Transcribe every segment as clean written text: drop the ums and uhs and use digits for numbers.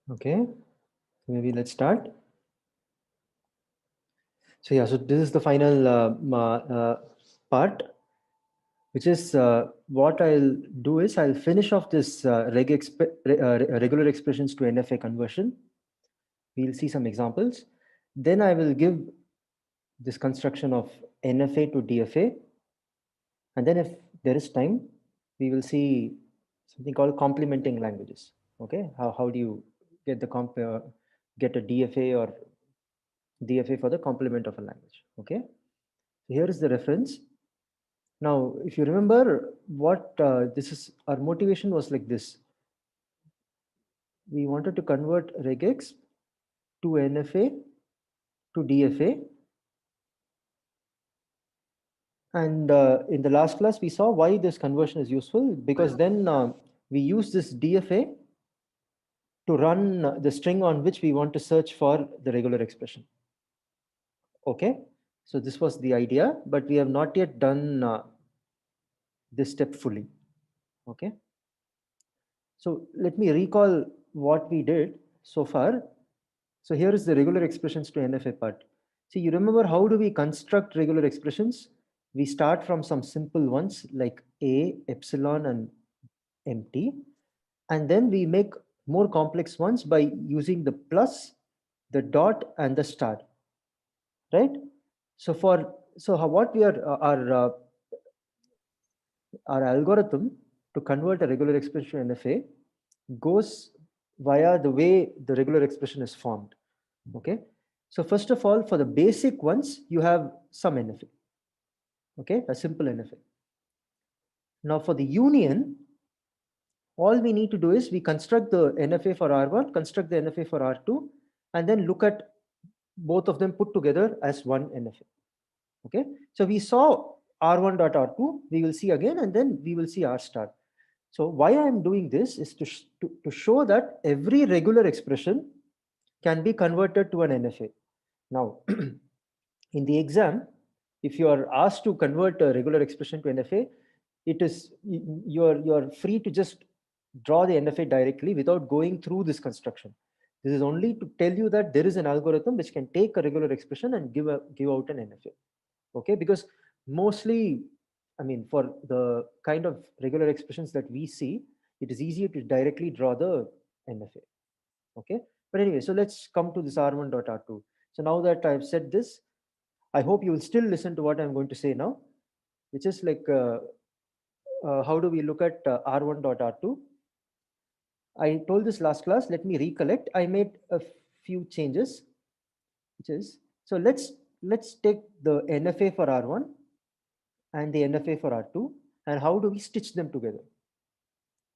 Okay, maybe let's start. So yeah, so this is the final part, which is what I'll do is I'll finish off this regular expressions to NFA conversion. We'll see some examples. Then I will give this construction of NFA to DFA. And then if there is time, we will see something called complementing languages. Okay, how do you get the get a DFA or DFA for the complement of a language? Okay, so here is the reference. Now, if you remember what this is, our motivation was like this. We wanted to convert regex to NFA to DFA. And in the last class, we saw why this conversion is useful, because then we use this DFA to run the string on which we want to search for the regular expression. Okay, so this was the idea, but we have not yet done this step fully. Okay, so let me recall what we did so far. So here is the regular expressions to NFA part. See, you remember how do we construct regular expressions? We start from some simple ones like A, epsilon, and empty. And then we make more complex ones by using the plus, the dot, and the star. Right? So what we are our algorithm to convert a regular expression to NFA goes via the way the regular expression is formed. Okay, so first of all, for the basic ones, you have some NFA. Okay, a simple NFA. Now for the union, all we need to do is we construct the NFA for R1, construct the NFA for R2, and then look at both of them put together as one NFA. Okay, so we saw R1 dot R2, we will see again, and then we will see R star. So why I am doing this is to show that every regular expression can be converted to an NFA. Now, in the exam, if you are asked to convert a regular expression to NFA, it is you're free to just draw the NFA directly without going through this construction. This is only to tell you that there is an algorithm which can take a regular expression and give out an NFA. Okay, because mostly, I mean, for the kind of regular expressions that we see, it is easier to directly draw the NFA. Okay, but anyway, so let's come to this R1 dot R2. So now that I've said this, I hope you will still listen to what I'm going to say now, which is like how do we look at R1 dot R2? I told this last class. Let me recollect. I made a few changes, which is, so let's take the NFA for R1 and the NFA for R2, and how do we stitch them together?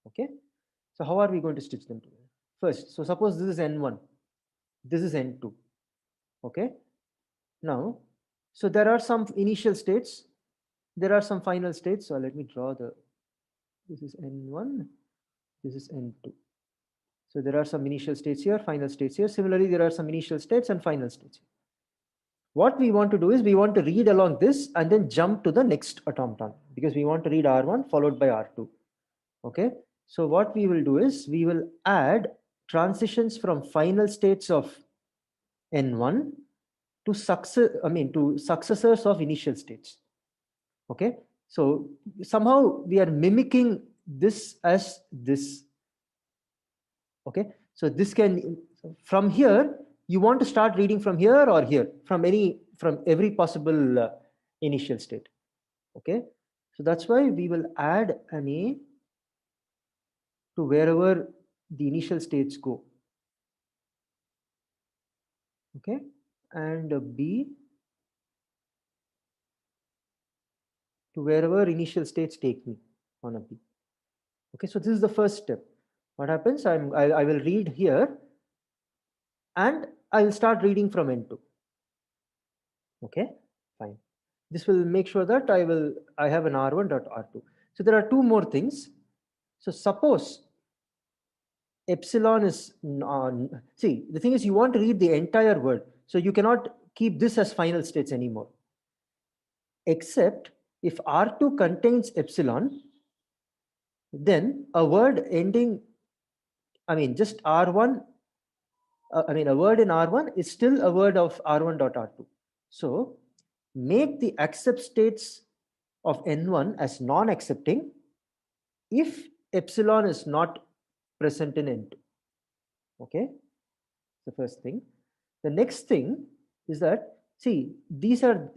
Okay, so how are we going to stitch them together? First, so suppose this is N1, this is N2. Okay, now, so there are some initial states, there are some final states. So let me draw this is N1, this is N2. So there are some initial states here, final states here. Similarly, there are some initial states and final states here. What we want to do is we want to read along this and then jump to the next automaton, because we want to read R1 followed by R2. Okay, so what we will do is we will add transitions from final states of N1 to successors of initial states. Okay, so somehow we are mimicking this as this. Okay, so this can, from here, you want to start reading from here or here, from every possible initial state. Okay, so that's why we will add an A to wherever the initial states go. Okay, and a B to wherever initial states take me on a B. Okay, so this is the first step. What happens? I will read here and I will start reading from N2. Okay, fine. This will make sure that I have an R1 dot R2. So there are two more things. So suppose epsilon is see, the thing is you want to read the entire word, so you cannot keep this as final states anymore, except if R2 contains epsilon, then a word ending, I mean just R1 I mean, a word in R1 is still a word of R1 dot R2. So make the accept states of N1 as non-accepting if epsilon is not present in N2. Okay, the first thing. The next thing is that, see, these are,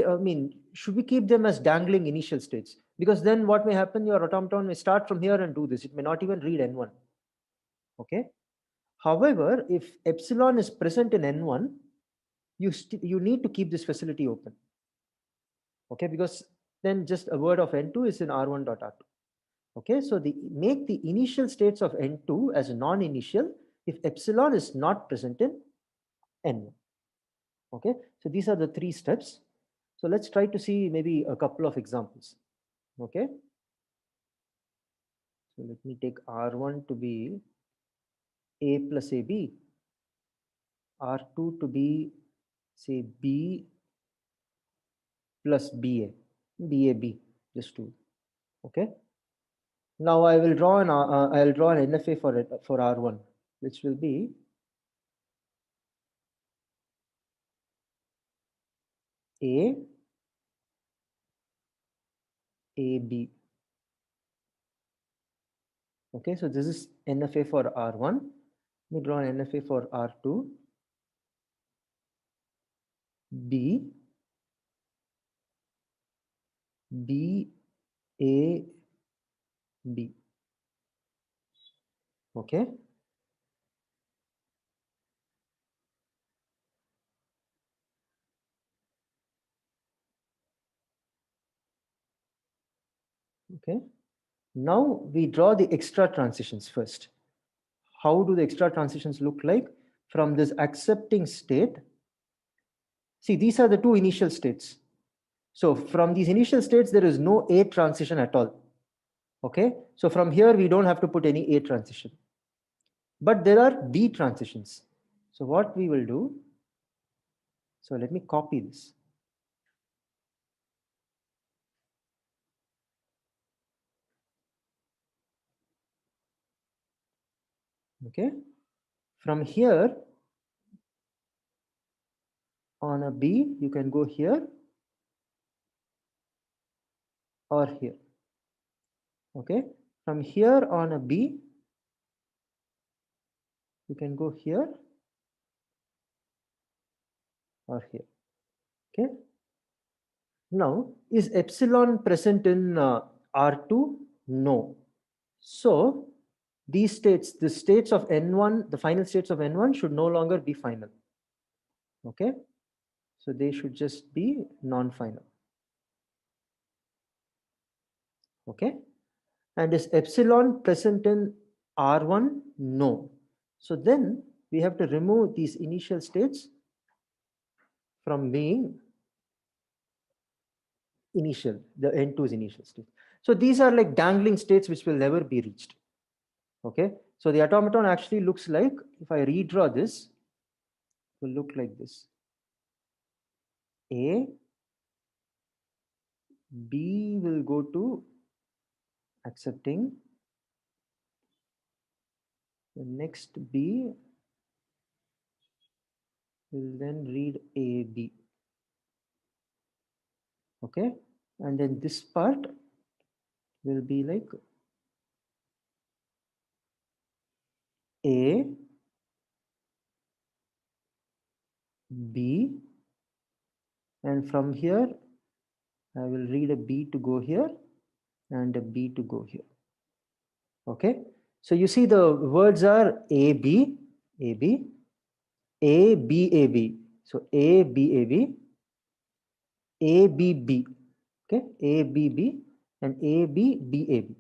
I mean, should we keep them as dangling initial states? Because then what may happen, your automaton may start from here and do this. It may not even read N1. Okay. However, if epsilon is present in N1, you need to keep this facility open. Okay, because then just a word of N2 is in R1 dot R2. Okay, so make the initial states of N2 as non-initial if epsilon is not present in N1. Okay, so these are the 3 steps. So let's try to see maybe a couple of examples. Okay, so let me take R1 to be A plus AB, R2 to be, say, B plus BAB, just 2. Okay, now I will draw I'll draw an NFA for R1, which will be A, AB. Okay, so this is NFA for R1. Let me draw an NFA for R2, B, B, A, B. Okay. Okay. Now we draw the extra transitions first. How do the extra transitions look like? From this accepting state, see, these are the 2 initial states. So from these initial states, there is no A transition at all. Okay, so from here, we don't have to put any A transition. But there are B transitions. So what we will do, so let me copy this. Okay, from here on a B, you can go here or here. Okay, from here on a B, you can go here or here. Okay, now is epsilon present in R2? No. So these states, the states of N1, the final states of N1 should no longer be final. Okay, so they should just be non-final. Okay, and is epsilon present in R1? No. So then we have to remove these initial states from being initial, the N2's initial state. So these are like dangling states which will never be reached. Okay, so the automaton actually looks like, if I redraw this, it will look like this. A, B will go to accepting, the next B will then read AB. Okay, and then this part will be like A, B, and from here I will read a B to go here and a B to go here. Okay, so you see the words are A, B, A, B, A, B, A, B. So A, B, A, B, A, B, B. Okay, A, B, B, and A, B, B, A, B.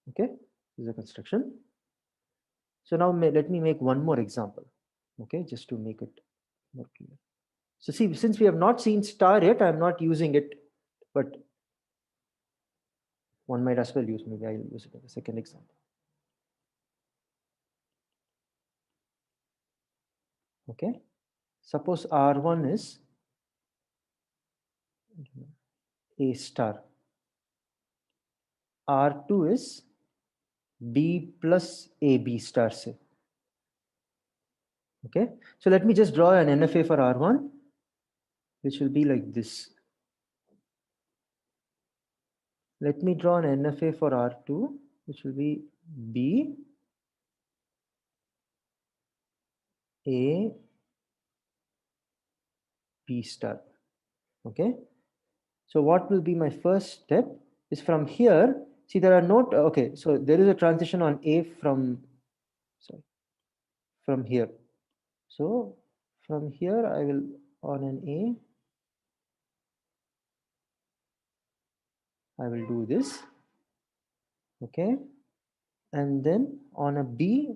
Okay, this is a construction. So now let me make one more example. Okay, just to make it more clear. So see, since we have not seen star yet, I'm not using it, but one might as well use, maybe I'll use it as a second example. Okay, suppose R1 is A star, R2 is B plus AB star, say. Okay, so let me just draw an NFA for R1, which will be like this. Let me draw an NFA for R2, which will be B, A, B star. Okay, so what will be my first step is from here. See, there are no, okay, so there is a transition on A from, sorry, from here. So from here, I will on an A, I will do this. Okay, and then on a B,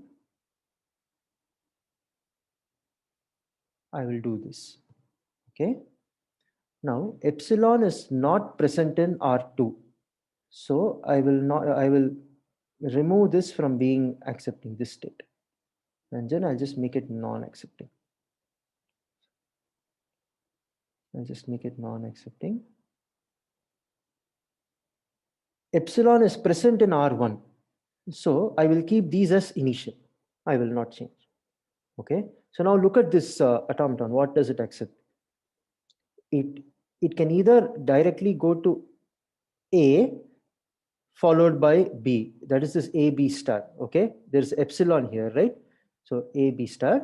I will do this. Okay, now epsilon is not present in R2. So I will remove this from being accepting this state. And then I'll just make it non-accepting. I'll just make it non-accepting. Epsilon is present in R1. So I will keep these as initial. I will not change. Okay. So now look at this automaton. What does it accept? It can either directly go to A followed by B. That is this AB star. Okay. There's epsilon here, right? So AB star.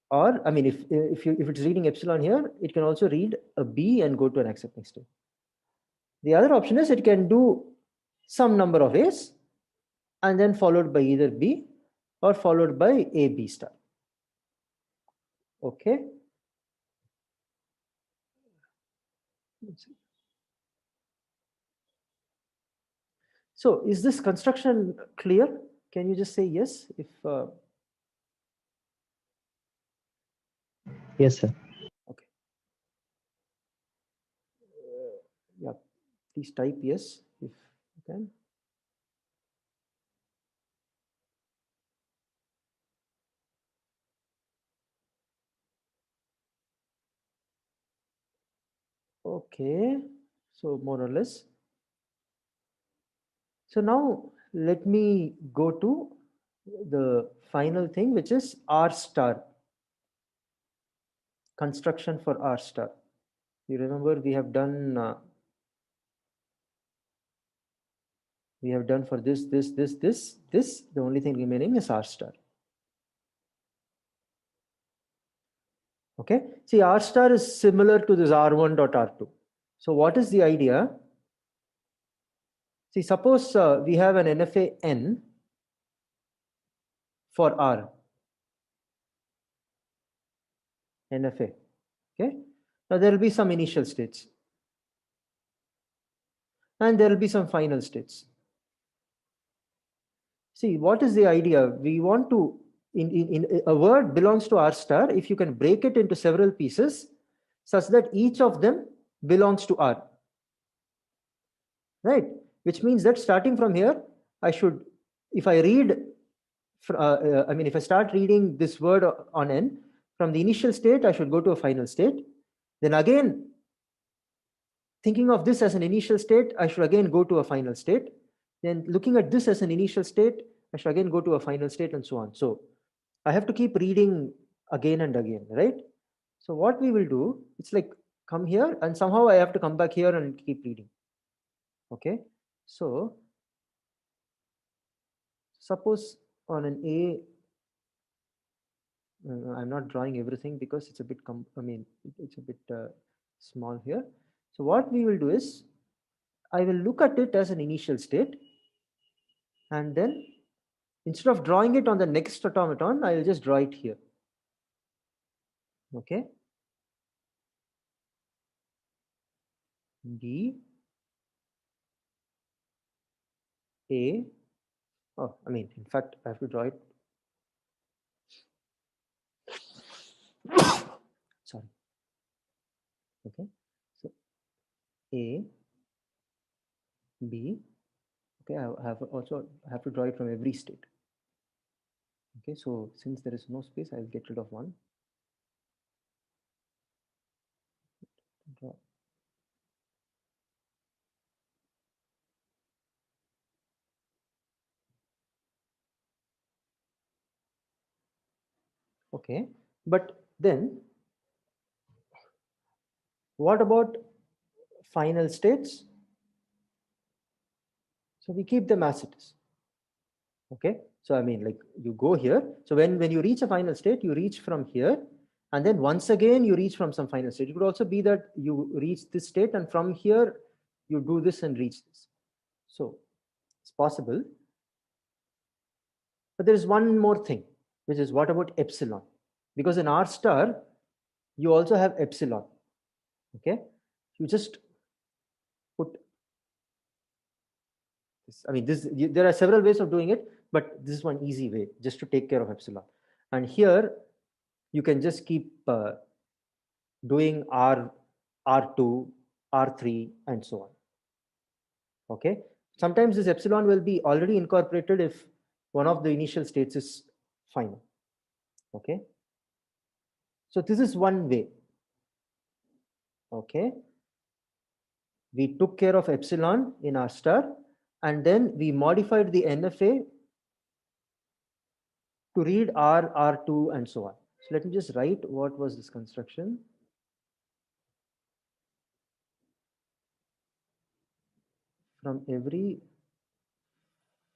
Or I mean, if it's reading epsilon here, it can also read a B and go to an accepting state. The other option is it can do some number of A's and then followed by either B or followed by A B star. Okay. So is this construction clear? Can you just say yes? If Yes, sir. okay. Yeah, please type yes if you can. Okay, so more or less. So now let me go to the final thing, which is R star. Construction for R star. You remember we have done for this. The only thing remaining is R star. Okay. See, R star is similar to this R1 dot R2. So what is the idea? See, suppose we have an NFA N for R. NFA. Okay. Now there will be some initial states. And there will be some final states. See, what is the idea? We want to, in a word belongs to R star if you can break it into several pieces such that each of them belongs to R. Right? Which means that starting from here, I should, if I read, if I start reading this word on N, from the initial state, I should go to a final state. Then again, thinking of this as an initial state, I should again go to a final state. Then looking at this as an initial state, I should again go to a final state and so on. So I have to keep reading again and again, right? So what we will do, it's like come here and somehow I have to come back here and keep reading. Okay. So suppose on an A, I'm not drawing everything because it's a bit, it's a bit small here. So what we will do is, I will look at it as an initial state, and then instead of drawing it on the next automaton, I will just draw it here. Okay. B, A, oh, in fact, I have to draw it. Sorry. Okay. So A, B, okay, I have to draw it from every state. Okay, so since there is no space, I will get rid of one. Draw. Okay, but then what about final states? So we keep them as it is. Okay, so I mean, like you go here. So when you reach a final state, you reach from here, and then once again you reach from some final state. It could also be that you reach this state, and from here you do this and reach this. So it's possible. But there is one more thing, which is what about epsilon? Because in R star, you also have epsilon. Okay, you just put this. I mean, there are several ways of doing it, but this is one easy way just to take care of epsilon. And here you can just keep doing R2, R3, and so on. Okay. Sometimes this epsilon will be already incorporated if one of the initial states is final. Okay. So this is one way. Okay. We took care of epsilon in R star, and then we modified the NFA to read R, R2, and so on. So let me just write what was this construction. From every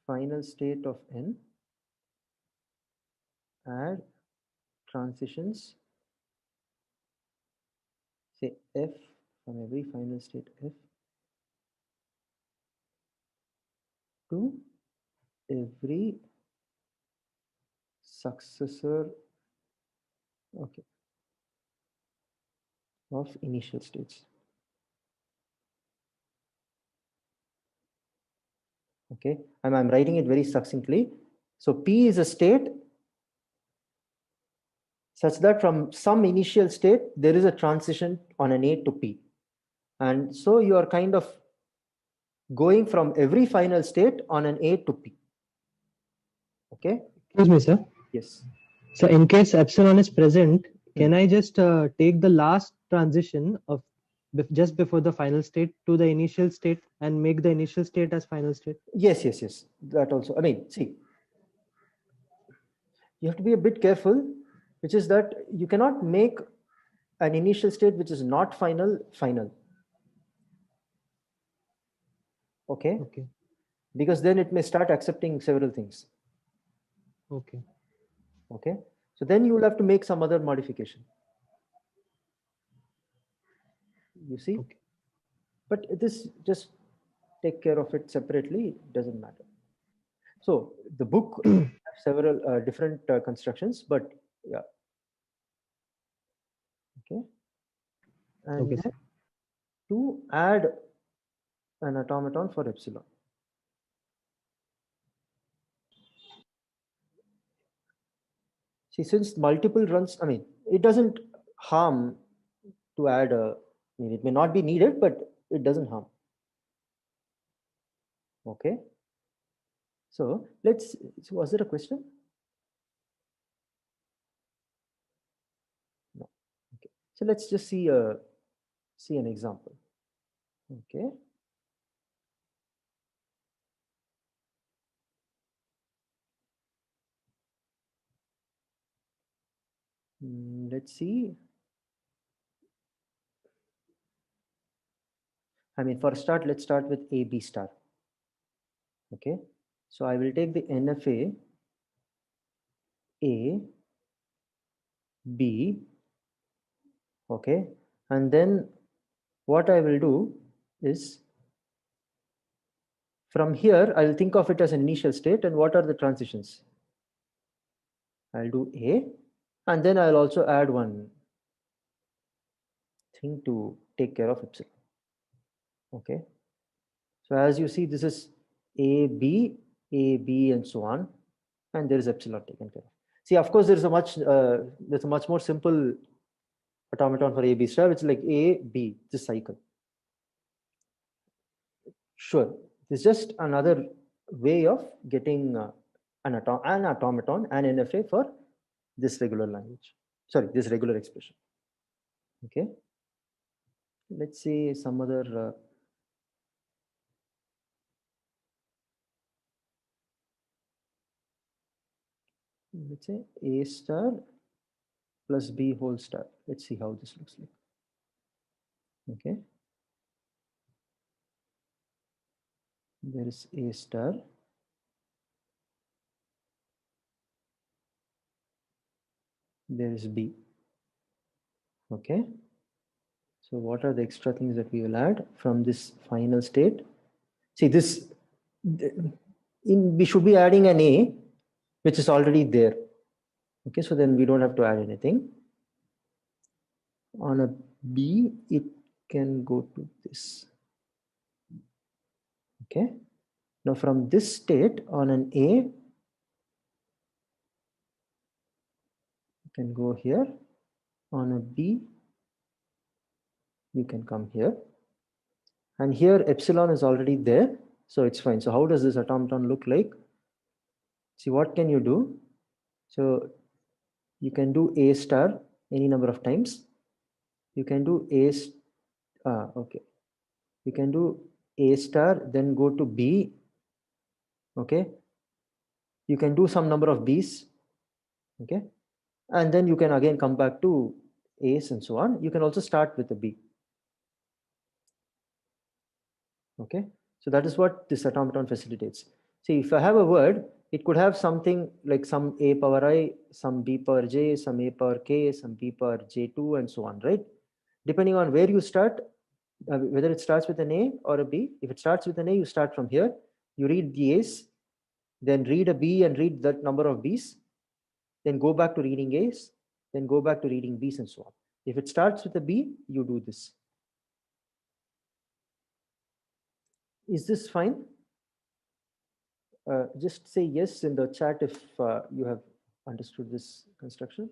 final state of N, add transitions, say F from every final state F to every successor, okay, of initial states. Okay, I'm writing it very succinctly. So P is a state such that from some initial state, there is a transition on an A to P. And so you are kind of going from every final state on an A to P. Okay. Excuse me, sir. Yes. So in case epsilon is present, can I just take the last transition of just before the final state to the initial state and make the initial state as final state? Yes, yes, yes. That also. I mean, see, you have to be a bit careful, which is that you cannot make an initial state which is not final. Okay. Okay. Because then it may start accepting several things. Okay. Okay. So then you will have to make some other modification. You see? Okay. But this just take care of it separately. It doesn't matter. So the book has several different constructions, but yeah. Okay. And Okay, then sir. to add an automaton for epsilon. See, since multiple runs, I mean, it doesn't harm to add a, I mean, it may not be needed, but it doesn't harm. Okay. So was there a question? No. Okay. So let's just see an example. Okay. Let's see. I mean, for a start, let's start with AB star. Okay. So I will take the NFA A, B, okay. And then what I will do is from here, I'll think of it as an initial state and what are the transitions? I'll do A, and then I'll also add one thing to take care of epsilon. Okay. So as you see, this is A, B, and so on, and there is epsilon taken care of. See, of course, there's a much more simple automaton for A, B star, which is like A, B, this cycle. Sure, it's just another way of getting an automaton and NFA for this regular language. Sorry, this regular expression. Okay. Let's say some other. Let's say A star plus B whole star. Let's see how this looks like. Okay. There is A star. There is B. Okay. So what are the extra things that we will add from this final state? See this, we should be adding an A, which is already there. Okay, so then we don't have to add anything. On a B, it can go to this. Okay. Now from this state on an A, you can go here. On a B, you can come here. And here epsilon is already there, so it's fine. So how does this automaton look like? See, what can you do? So you can do A star any number of times. You can do okay. You can do A star, then go to B. Okay. You can do some number of B's. Okay. And then you can again come back to A's and so on. You can also start with a B. Okay. So that is what this automaton facilitates. See, if I have a word, it could have something like some A power I, some B power J, some A power K, some B power J2 and so on, right? Depending on where you start, whether it starts with an A or a B. If it starts with an A, you start from here. You read the A's, then read a B and read that number of B's, then go back to reading A's, then go back to reading B's and so on. If it starts with a B, you do this. Is this fine? Just say yes in the chat if you have understood this construction.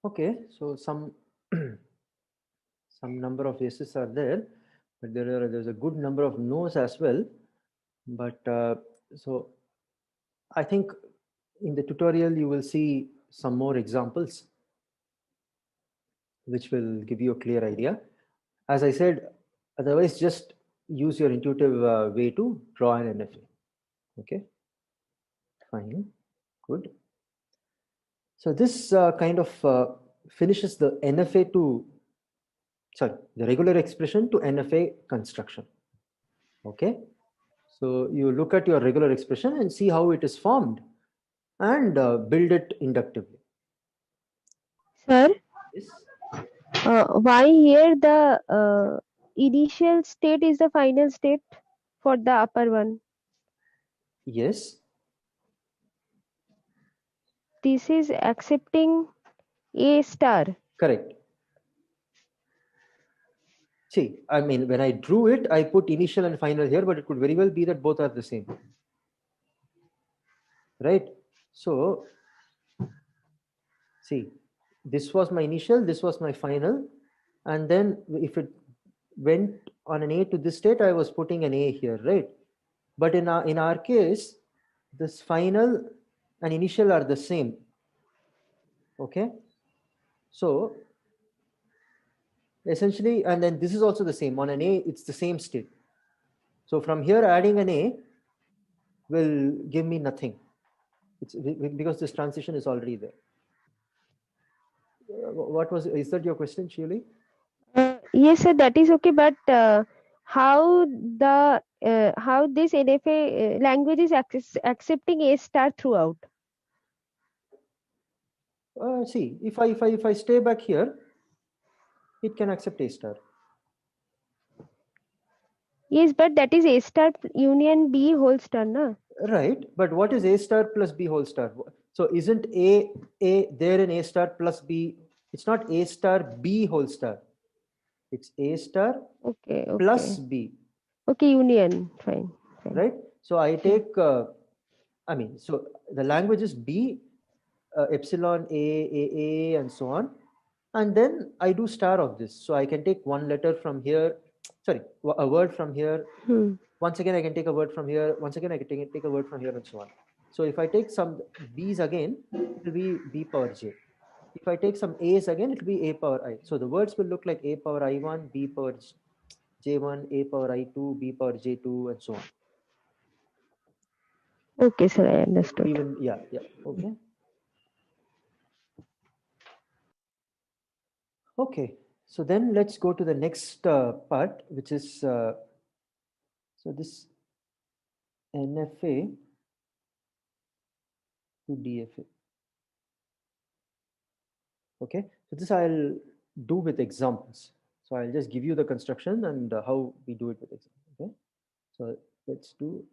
Okay, so some number of yeses are there, but there's a good number of no's as well. But so I think in the tutorial you will see some more examples which will give you a clear idea. As I said, otherwise just use your intuitive way to draw an NFA. Okay, fine, good. So this kind of finishes the NFA to, sorry, the regular expression to NFA construction. Okay, so you look at your regular expression and see how it is formed and build it inductively. Sir, Yes. why here the initial state is the final state for the upper one? Yes. This is accepting A star. Correct. See, I mean, when I drew it, I put initial and final here, but it could very well be that both are the same. Right? So, see, this was my initial, this was my final. And then if it went on an A to this state, I was putting an A here, right? But in our case, this final and initial are the same. Okay? So, essentially, and then this is also the same. On an A, it's the same state. So from here, adding an A will give me nothing. It's because this transition is already there. Is that your question, Shirley? Yes, sir, that is okay. But how this NFA language is accepting A star throughout? See, if I stay back here, it can accept A star. Yes, but that is A star union B whole star, na? Right, but what is A star plus B whole star? So isn't A there in A star plus B? It's not A star B whole star. It's A star plus B. Okay, union, fine. Right? So I take, I mean, so the language is B, epsilon A, and so on. And then I do star of this. So I can take one letter from here, sorry, a word from here. Once again, I can take a word from here. Once again, I can take a word from here and so on. So if I take some B's again, it will be B power J. if I take some a's again, it will be a power I. So the words will look like a power I1, b power j1, a power I2, b power j2, and so on. Okay, sir, I understood. Even, yeah, okay. Okay, so then let's go to the next part, which is, so this NFA to DFA. Okay, so this I'll do with examples. So I'll just give you the construction and how we do it with examples. Okay, so let's do.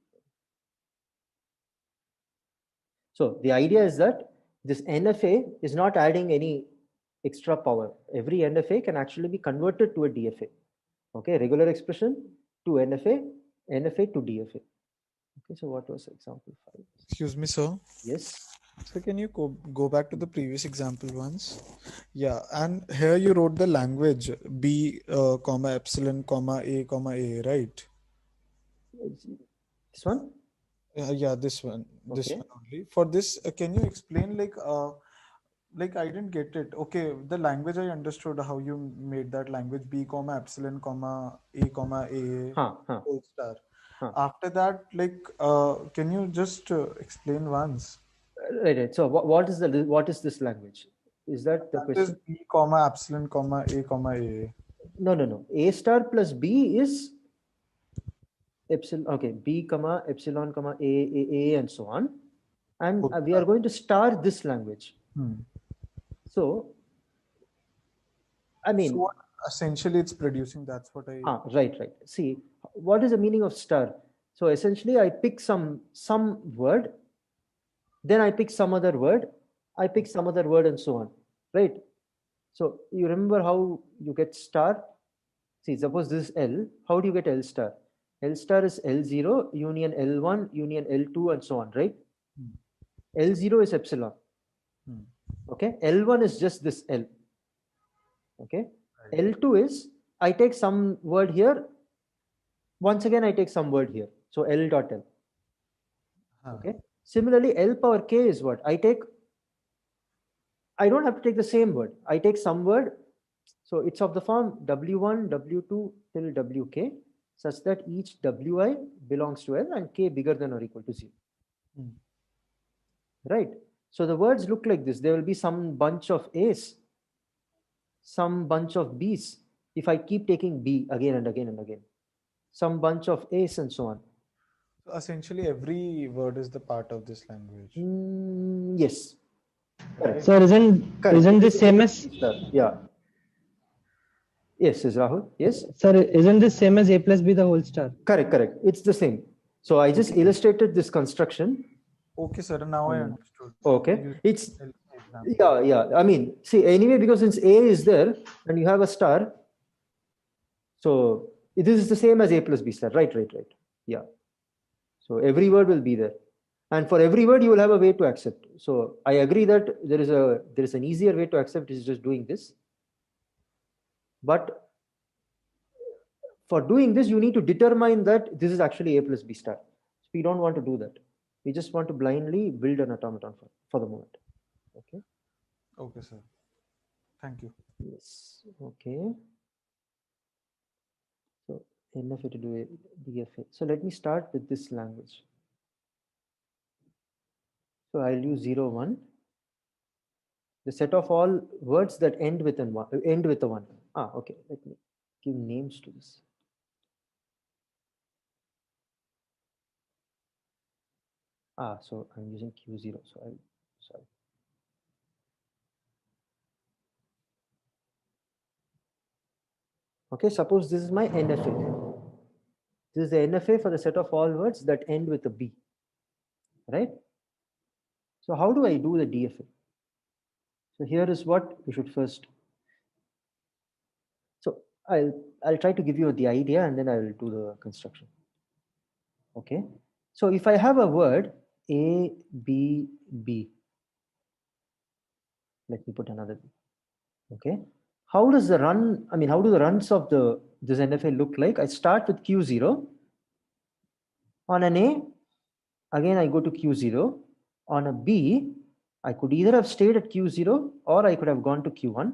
So the idea is that this NFA is not adding any extra power. Every NFA can actually be converted to a DFA. Okay, regular expression to NFA, NFA to DFA. Okay, so what was example 5? Excuse me, sir. Yes. So can you go back to the previous example once? Yeah, and here you wrote the language B, comma epsilon, comma, A, right? This one? Yeah, this one Okay. only. For this, can you explain like I didn't get it. Okay, the language I understood how you made that language B, comma epsilon, comma, A, whole star. After that, like, can you just explain once? Right. So what is this language? Is that the question? Is B, comma epsilon, comma, A. No. A star plus B is epsilon. Okay, B, comma epsilon, comma A, and so on. And we are going to star this language. So, I mean, so essentially it's producing. That's what I. Right. See, what is the meaning of star? So essentially, I pick some word, then I pick some other word, I pick some other word, and so on. Right. So you remember how you get star? See, suppose this is L. How do you get L star? L star is L0 union L1 union L2 and so on, right? L0 is epsilon. Okay. L1 is just this L. Okay. L2 is I take some word here. Once again, I take some word here. So L dot L. Okay. Similarly, L power K is what? I don't have to take the same word. I take some word. So it's of the form W1, W2 till WK, such that each WI belongs to L and K bigger than or equal to 0. Right. So the words look like this. There will be some bunch of A's, some bunch of B's. If I keep taking B again and again and again, some bunch of A's and so on. So essentially, every word is the part of this language. Yes. Correct. So isn't this same as? Yeah. Yes, Rahul. Yes. Sir, isn't this same as A plus B the whole star? Correct. It's the same. So I just illustrated this construction. Okay, sir. Now I understood. Okay. It's yeah. I mean, see, anyway, because since A is there and you have a star, so this is the same as A plus B star. Right. Yeah. So every word will be there. And for every word, you will have a way to accept. So I agree that there is an easier way to accept is just doing this. But for doing this, you need to determine that this is actually A plus B star. So we don't want to do that. We just want to blindly build an automaton for the moment. Okay. Okay, sir. Thank you. Yes. Okay. So NFA to do a DFA. So let me start with this language. So I'll use 0, 1. The set of all words that end with a 1. Okay. Let me give names to this. So I'm using Q0. So sorry. Okay, suppose this is my NFA. This is the NFA for the set of all words that end with a B. Right? So how do I do the DFA? So here is what we should first. So I'll try to give you the idea and then I will do the construction. Okay. So if I have a word A, B, B, let me put another B. Okay. How does the run, how do the runs of this NFA look like? I start with Q0. On an A, again I go to Q0. On a B, I could either have stayed at Q0 or I could have gone to Q1.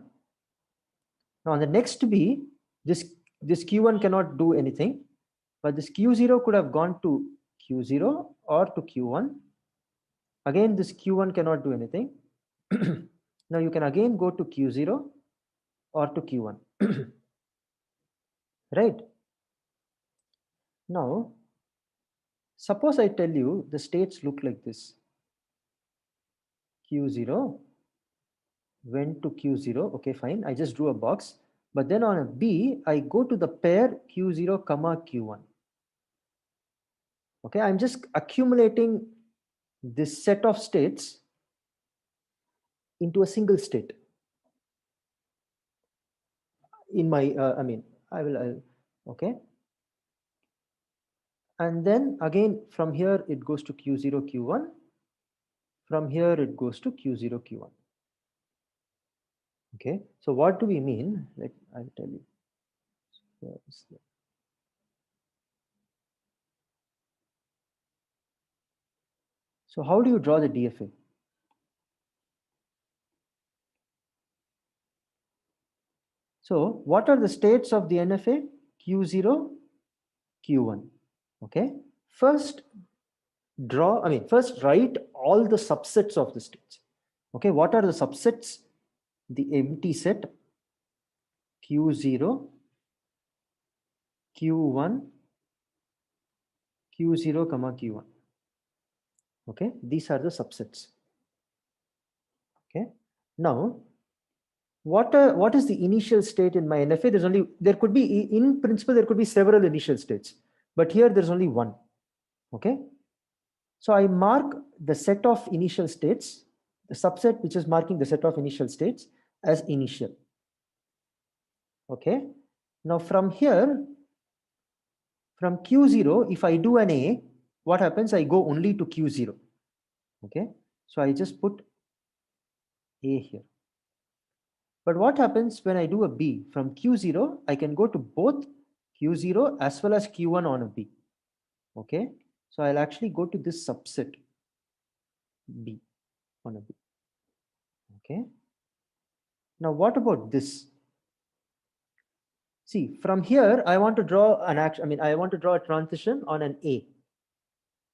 Now on the next B, this Q1 cannot do anything, but this Q0 could have gone to Q0 or to Q1. Again, this Q1 cannot do anything. Now you can again go to Q0 or to Q1. Right? Now, suppose I tell you the states look like this. Q0 went to Q0. Okay, fine. I just drew a box. But then on a B, I go to the pair Q0, Q1. Okay, I'm just accumulating this set of states into a single state. In my, okay. And then again, from here, it goes to Q0, Q1. From here, it goes to Q0, Q1. Okay, so what do we mean? I'll tell you. So how do you draw the DFA? So what are the states of the NFA? Q0, Q1. Okay, first write all the subsets of the states. Okay, what are the subsets? The empty set Q0, Q1, Q0, Q1. Okay, these are the subsets. Okay, now what is the initial state in my NFA? There could be, in principle, there could be several initial states, but here there's only one. Okay, so I mark the set of initial states, the subset which is marking the set of initial states as initial. Okay, now from here, from Q0, if I do an A, what happens? I go only to Q0. Okay, so I just put A here. But what happens when I do a B? From Q0, I can go to both Q0 as well as Q1 on a B. Okay, so I'll actually go to this subset B on a B. Okay, now what about this? See, from here, I want to draw an action. I want to draw a transition on an A.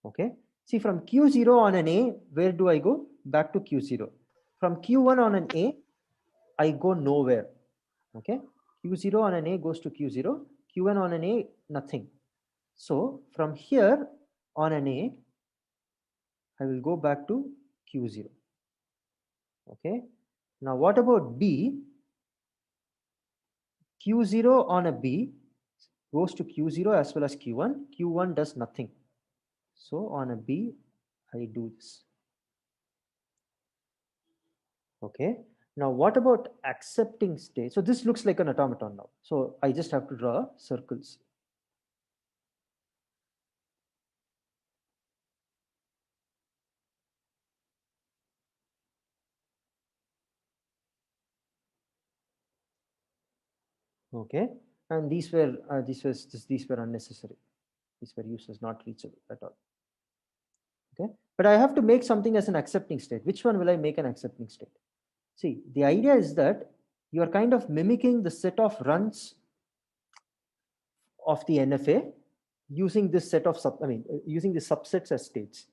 Okay, see, from Q0 on an A, where do I go? Back to Q0. From Q1 on an A, I go nowhere. Okay, Q0 on an A goes to Q0, Q1 on an A, nothing. So from here on an A, I will go back to Q0. Okay, now what about B? Q0 on a B goes to Q0 as well as Q1. Q1 does nothing. So on a B, I do this. Okay, now what about accepting state? So this looks like an automaton now. So I just have to draw circles. Okay, and these were unnecessary. These were useless, not reachable at all. Okay, but I have to make something as an accepting state. Which one will I make an accepting state? See, the idea is that you are kind of mimicking the set of runs of the NFA using this set of using the subsets as states.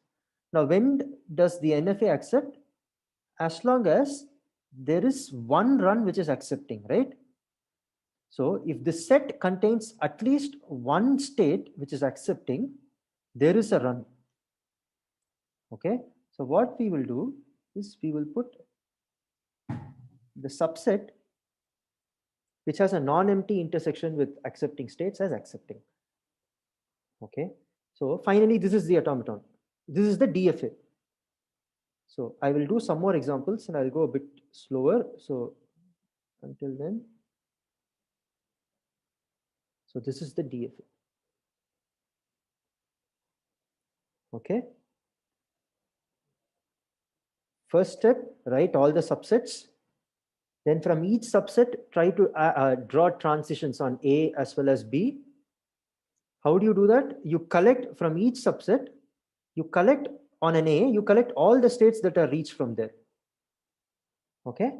Now, when does the NFA accept? As long as there is one run which is accepting, right? So if the set contains at least one state which is accepting, there is a run. Okay, so what we will do is we will put the subset which has a non-empty intersection with accepting states as accepting. Okay, so finally this is the automaton. This is the DFA. So I will do some more examples and I'll go a bit slower. So until then, so this is the DFA. Okay, first step, write all the subsets. Then from each subset, try to draw transitions on A as well as B. How do you do that? You collect from each subset, you collect on an A, you collect all the states that are reached from there. Okay.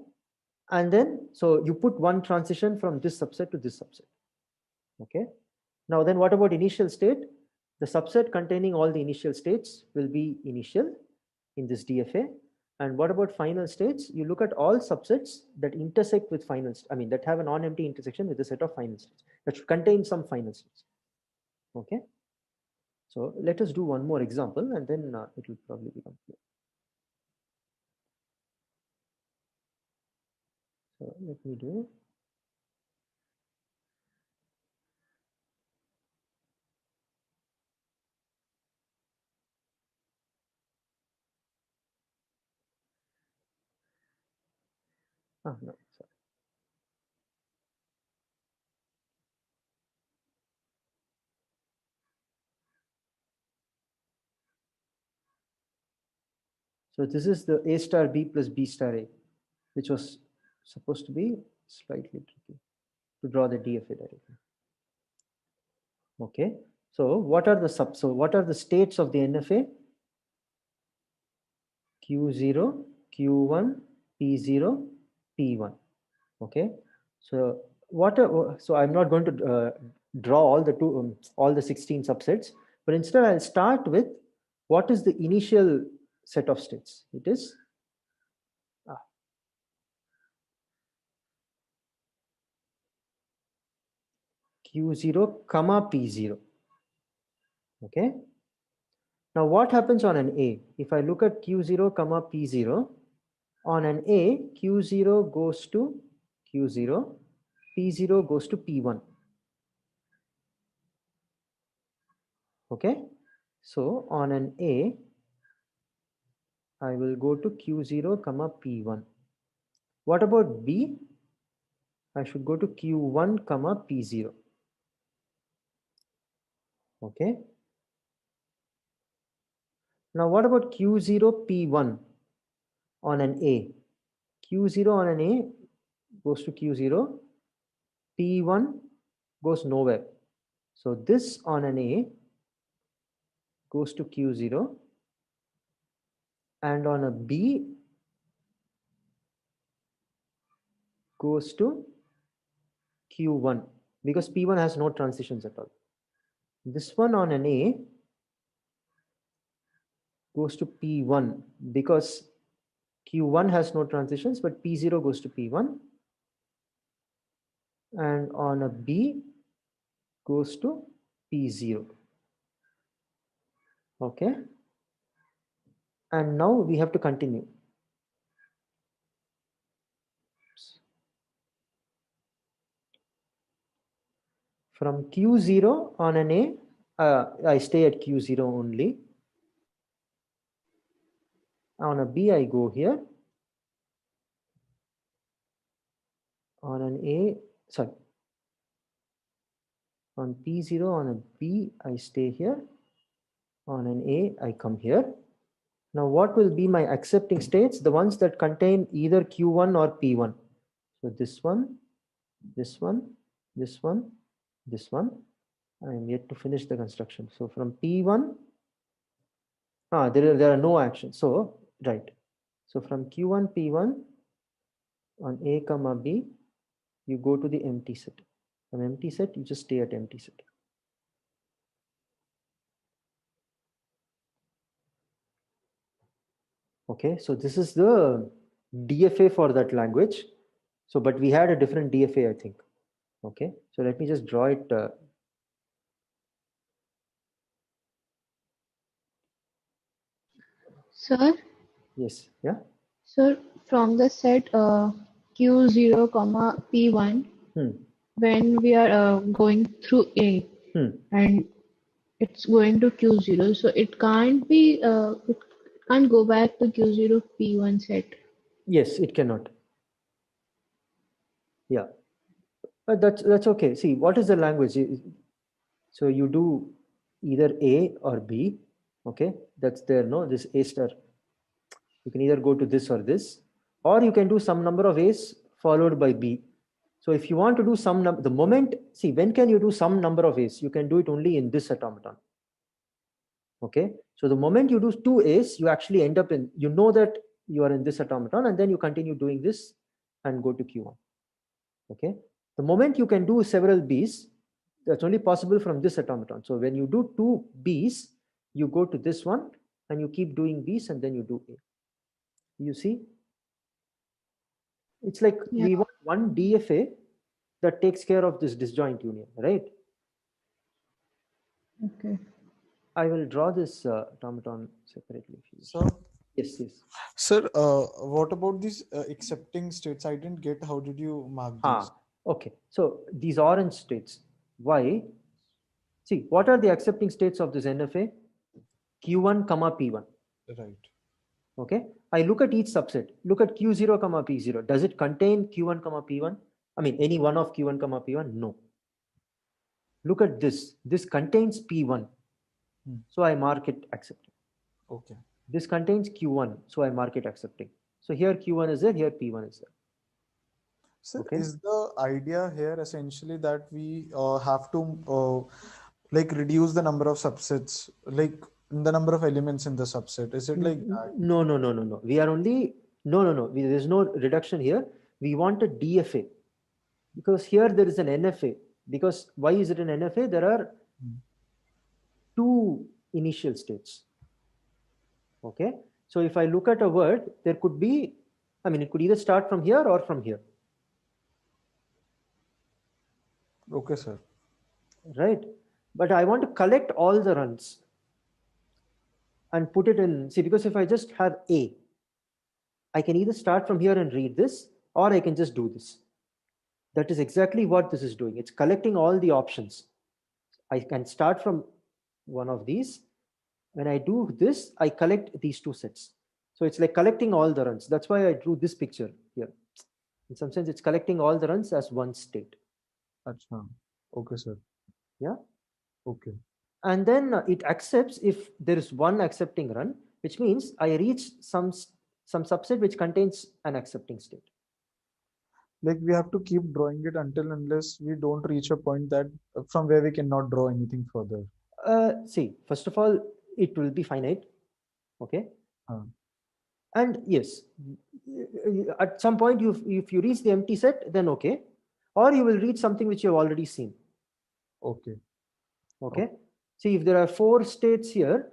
And then, so you put one transition from this subset to this subset. Okay. Now then what about initial state? The subset containing all the initial states will be initial in this DFA. And what about final states? You look at all subsets that intersect with final, that have a non-empty intersection with a set of final states that should contain some final states. Okay. So let us do one more example and then it will probably become clear. So let me do. No, sorry. So this is the A star B plus B star A, which was supposed to be slightly tricky to draw the DFA directly. Okay. So what are the states of the NFA? Q0, Q1, P0, P1. Okay. So so I'm not going to draw all the 16 subsets, but instead I'll start with what is the initial set of states. It is Q0 comma P0. Okay. Now what happens on an A? If I look at Q0 comma P0, on an A, Q0 goes to Q0, P0 goes to P1. Okay. So on an A, I will go to Q0 comma P1. What about B? I should go to Q1 comma P0. Okay. Now what about Q0 P1 on an A? Q0 on an A goes to Q0, P1 goes nowhere. So this on an A goes to Q0, and on a B goes to Q1 because P1 has no transitions at all. This one on an A goes to P1 because Q1 has no transitions, but P0 goes to P1. And on a B goes to P0. Okay. And now we have to continue. From Q0 on an A, I stay at Q0 only. On a B, I go here. On an A, sorry. On P0, on a B, I stay here. On an A, I come here. Now, what will be my accepting states? The ones that contain either Q1 or P1. So this one, this one, this one, this one. I am yet to finish the construction. So from P1, there are no actions. So, right. So from Q1, P1 on A comma B, you go to the empty set. From empty set, you just stay at empty set. Okay, so this is the DFA for that language. So, but we had a different DFA, I think. Okay, so let me just draw it. Sir? Yes, yeah. Sir, from the set Q0 comma P1, when we are going through A and it's going to Q0, so it can't be, it can't go back to Q0 P1 set. Yes, it cannot. Yeah, but that's okay. See, what is the language? So you do either A or B. Okay, that's there. No, this A star. You can either go to this or this, or you can do some number of A's followed by B. So if you want to do some number, the moment, see, when can you do some number of A's? You can do it only in this automaton. Okay, so the moment you do two A's, you actually end up in, you know that you are in this automaton, and then you continue doing this and go to Q1. Okay. The moment you can do several Bs, that's only possible from this automaton. So when you do 2 Bs, you go to this one and you keep doing Bs and then you do A. You see? It's like we want one DFA that takes care of this disjoint union, right? Okay. I will draw this automaton separately. So, yes. Sir, what about these accepting states? I didn't get. How did you mark these? Okay. So these orange states. Why? See, what are the accepting states of this NFA? Q1, P1. Right. Okay. I look at each subset. Look at Q0, P0. Does it contain Q1, P1? I mean, any one of Q1, P1? No. Look at this. This contains P1. So I mark it accepting. Okay. This contains Q1. So I mark it accepting. So here Q1 is there, here P1 is there. So is the idea here essentially that we have to like reduce the number of subsets, like the number of elements in the subset? Is it like that? No. We are only, no. There's no reduction here. We want a DFA because here there is an NFA. Because why is it an NFA? There are 2 initial states. Okay. So if I look at a word, there could be, I mean, it could either start from here or from here. Okay, sir. Right. But I want to collect all the runs and put it in, see, because if I just have A, I can either start from here and read this, or I can just do this. That is exactly what this is doing. It's collecting all the options. I can start from one of these. When I do this, I collect these 2 sets. So it's like collecting all the runs. That's why I drew this picture here. In some sense, it's collecting all the runs as one state. Achha. Okay, sir. Yeah. Okay. And then it accepts if there is one accepting run, which means I reach some subset which contains an accepting state. Like we have to keep drawing it unless we don't reach a point that from where we cannot draw anything further. See, first of all, it will be finite. Okay. And yes, at some point, if you reach the empty set, then okay. Or you will reach something which you have already seen. Okay. Okay. See, if there are 4 states here,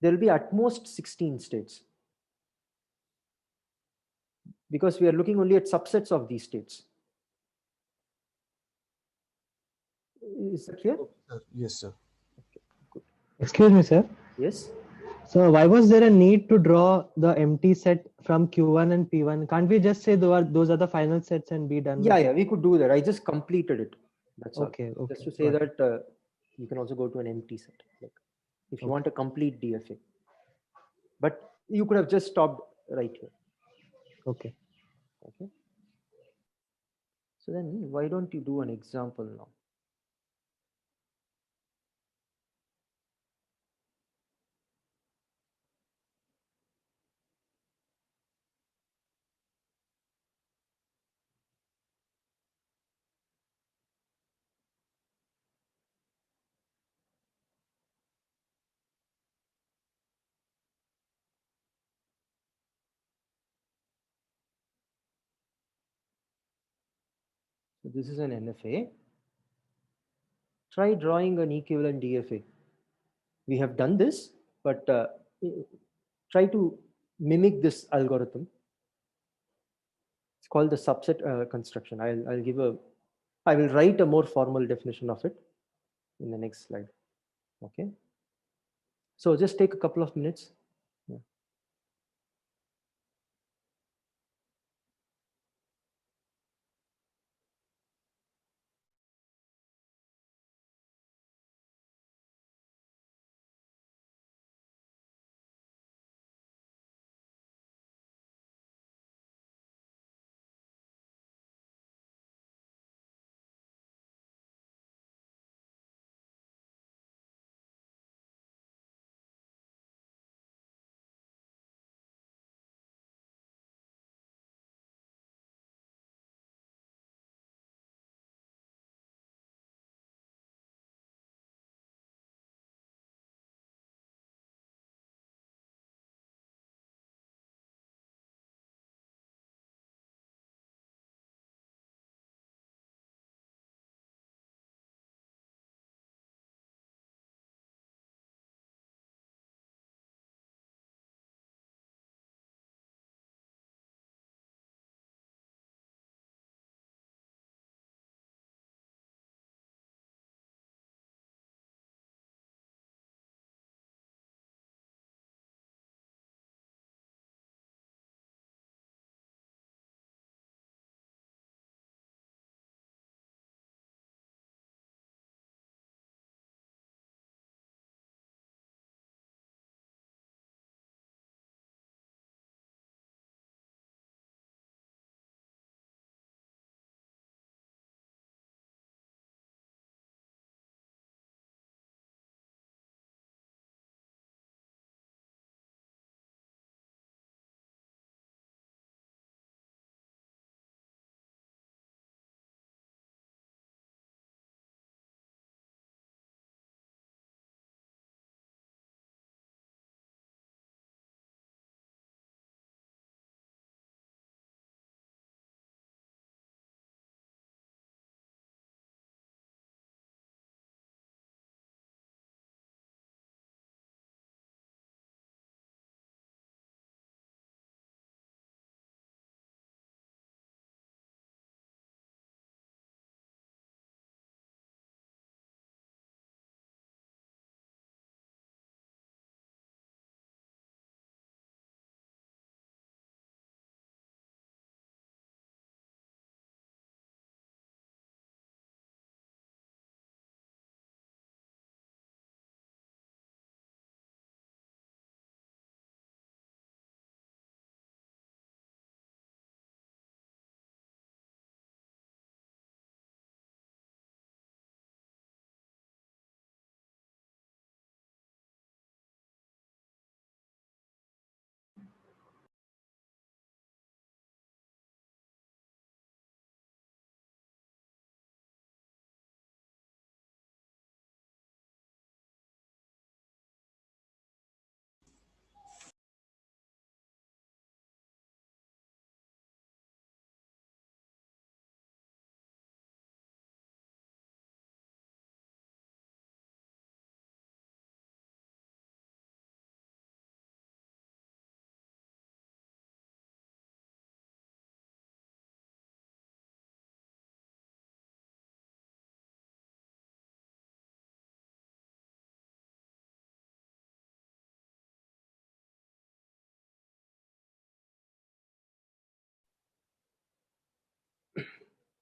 there will be at most 16 states. Because we are looking only at subsets of these states. Is that clear? Okay, sir. Yes, sir. Okay, good. Excuse me, sir. Yes. So why was there a need to draw the empty set from Q1 and P1? Can't we just say those are the final sets and be done? Yeah, we could do that. I just completed it. That's okay, all. Okay. Just to say that you can also go to an empty set. Like if you want a complete DFA. But you could have just stopped right here. Okay. Okay. So then why don't you do an example now? So this is an NFA. Try drawing an equivalent DFA. We have done this, but try to mimic this algorithm. It's called the subset construction. I will write a more formal definition of it in the next slide. Okay. So just take a couple of minutes.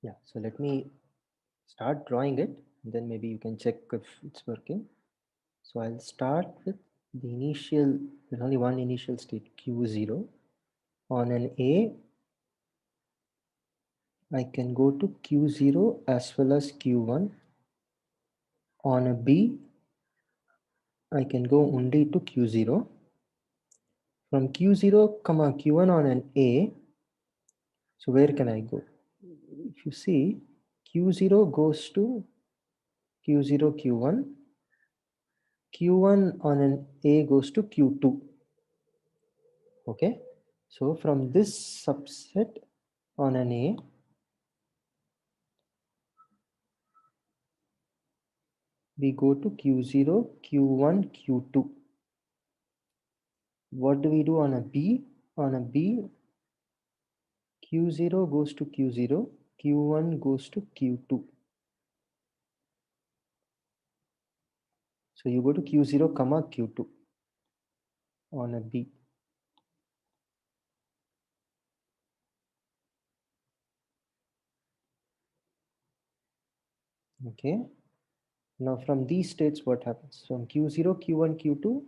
Yeah, so let me start drawing it, and then maybe you can check if it's working. So I'll start with the initial, there's only one initial state, Q0. On an A, I can go to Q0 as well as Q1. On a B, I can go only to Q0. From Q0, Q1 on an A, so where can I go? If you see, Q0 goes to Q0, Q1. Q1 on an A goes to Q2. Okay, so from this subset on an A, we go to Q0, Q1, Q2. What do we do on a B? On a B, Q0 goes to Q0, Q1 goes to Q2. So you go to Q0, Q2 on a B. Okay. Now from these states, what happens? From Q0, Q1, Q2,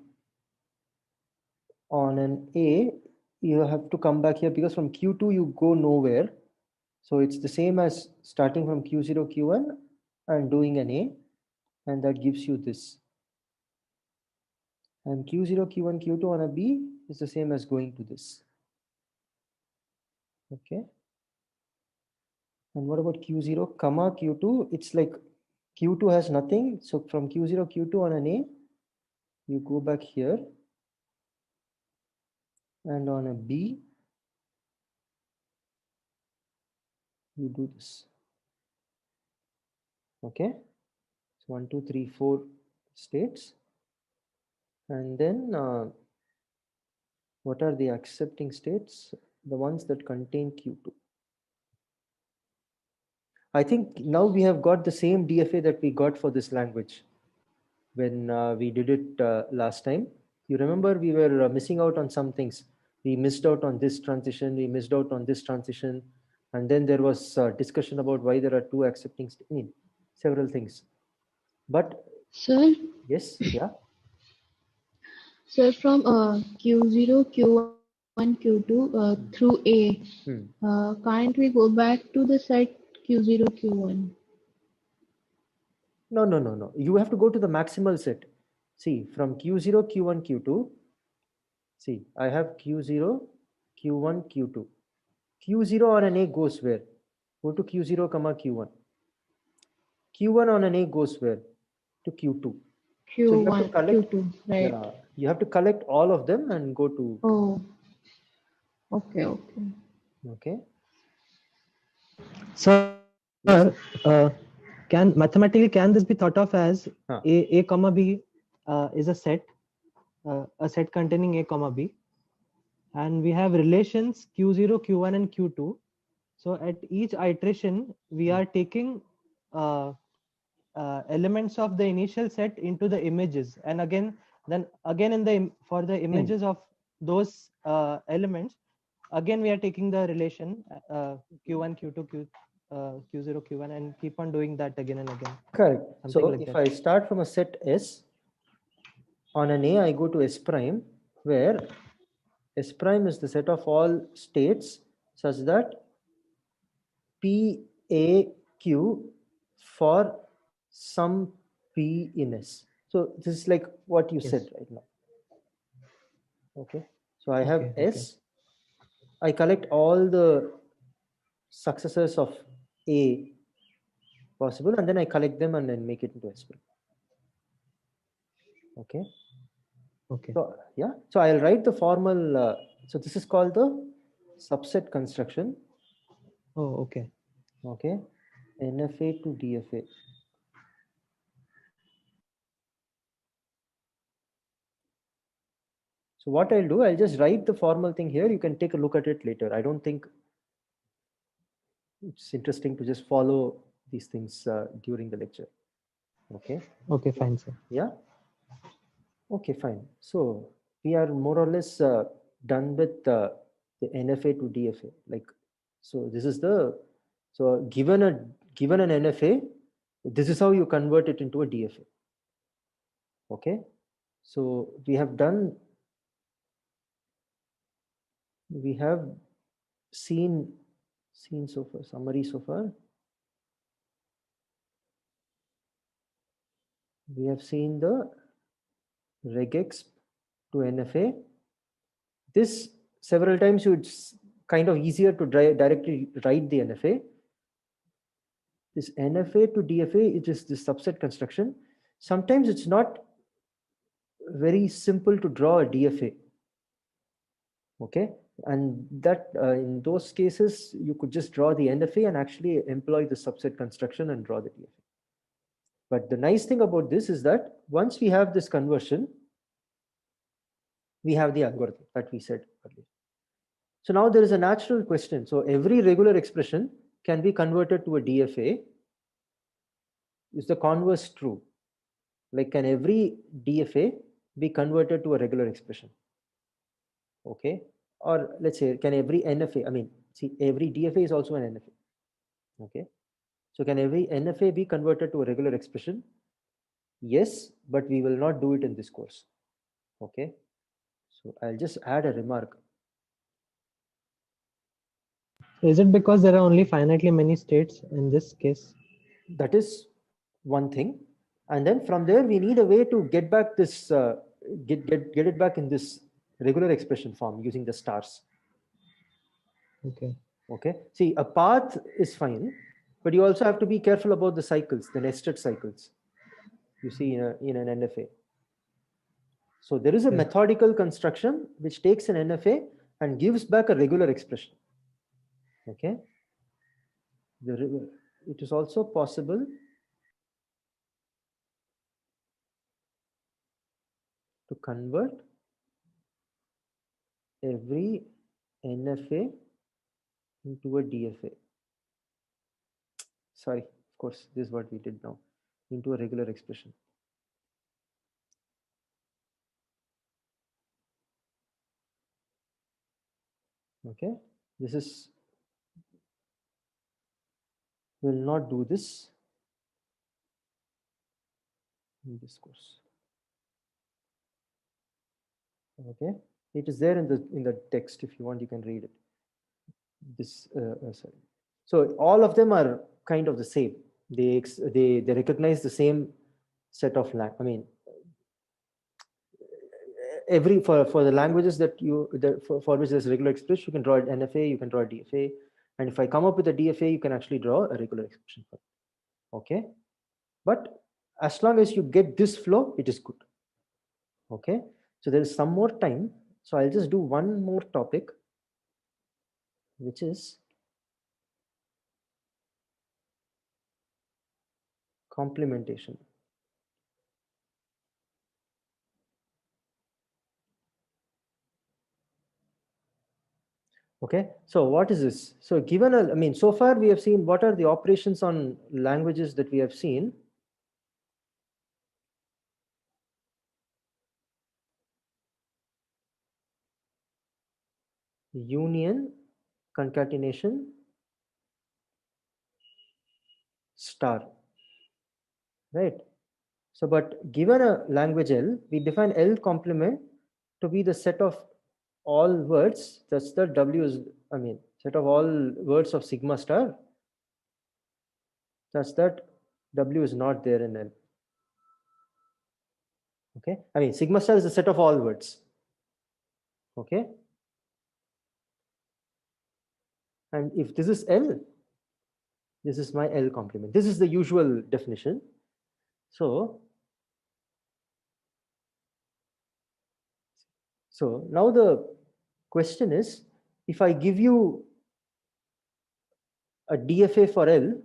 on an A, you have to come back here because from Q2 you go nowhere. So it's the same as starting from Q0, Q1 and doing an A, and that gives you this. And Q0, Q1, Q2 on a B is the same as going to this. Okay. And what about Q0, Q2? It's like Q2 has nothing. So from Q0, Q2 on an A, you go back here. And on a B, you do this. Okay. So 1, 2, 3, 4 states. And then what are the accepting states? The ones that contain Q2. I think now we have got the same DFA that we got for this language when we did it last time. You remember we were missing out on some things. We missed out on this transition, we missed out on this transition, and then there was discussion about why there are two accepting states. I mean, several things. But Sir? Yes, yeah. Sir, from Q0, Q1, Q2 through A, can't we go back to the set Q0, Q1? No. You have to go to the maximal set. See, from Q0, Q1, Q2. See, I have Q0, Q1, Q2. Q0 on an A goes where? Go to Q0, Q1. Q1 on an A goes where? To Q2. Q1, so you have to collect, Q2, right? Yeah, you have to collect all of them and go to. Oh, okay. Okay. Sir, Yes, mathematically can this be thought of as Huh. A comma B is a set containing A comma B, and we have relations Q0, Q1, and Q2. So at each iteration, we are taking elements of the initial set into the images, and again for the images of those elements, again we are taking the relation Q1, Q2, Q0, Q1, and keep on doing that again and again. Correct. Something So like if that. I start from a set S, on an A I go to S prime, where S prime is the set of all states such that PAQ for some P in S. So this is like what you said right now. Okay. So I have S. I collect all the successors of A possible, and then I collect them and then make it into S prime. Okay. So yeah. So I'll write the formal. So this is called the subset construction. Oh, okay. Okay. NFA to DFA. So what I'll do, I'll just write the formal thing here. You can take a look at it later. I don't think it's interesting to just follow these things during the lecture. Okay. Okay, fine, sir. Yeah. Okay, fine. So we are more or less done with the NFA to DFA. So this is the So given an NFA, this is how you convert it into a DFA. Okay, so we have seen so far, summary so far. We have seen the regex to NFA. This several times it's kind of easier to directly write the NFA. This NFA to DFA, it is this subset construction. Sometimes it's not very simple to draw a DFA. Okay, and that in those cases you could just draw the NFA and actually employ the subset construction and draw the DFA. But the nice thing about this is that once we have this conversion, we have the algorithm that we said earlier. So now there is a natural question. So every regular expression can be converted to a DFA. Is the converse true? Like, can every DFA be converted to a regular expression? Okay. Or let's say, can every NFA, I mean, see, every DFA is also an NFA. Okay. So can every NFA be converted to a regular expression? Yes, but we will not do it in this course. Okay. So I'll just add a remark. Is it because there are only finitely many states in this case? That is one thing. And then from there, we need a way to get back this, get it back in this regular expression form using the stars. Okay. Okay. See, a path is fine, but you also have to be careful about the cycles, the nested cycles you see in an NFA. So there is a methodical construction which takes an NFA and gives back a regular expression. Okay. It is also possible to convert every NFA into a DFA. Sorry, of course, this is what we did now, into a regular expression. Okay, this is, will not do this in this course. Okay, it is there in the text. If you want, you can read it. This sorry. So all of them are kind of the same. They recognize the same set of I mean, every for the languages that for which there's regular expression, you can draw an NFA, you can draw a DFA, and if I come up with a DFA, you can actually draw a regular expression for it. Okay, but as long as you get this flow, it is good. Okay, so there is some more time, so I'll just do one more topic, which is complementation. Okay, so what is this? So given I mean, so far we have seen what are the operations on languages that we have seen. Union, concatenation, star, right? So, but given a language L, we define L complement to be the set of all words, that's the W is, I mean, set of all words of sigma star, such that W is not there in L. Okay, I mean, sigma star is the set of all words. Okay, and if this is L, this is my L complement. This is the usual definition. So now the question is, if I give you a DFA for L,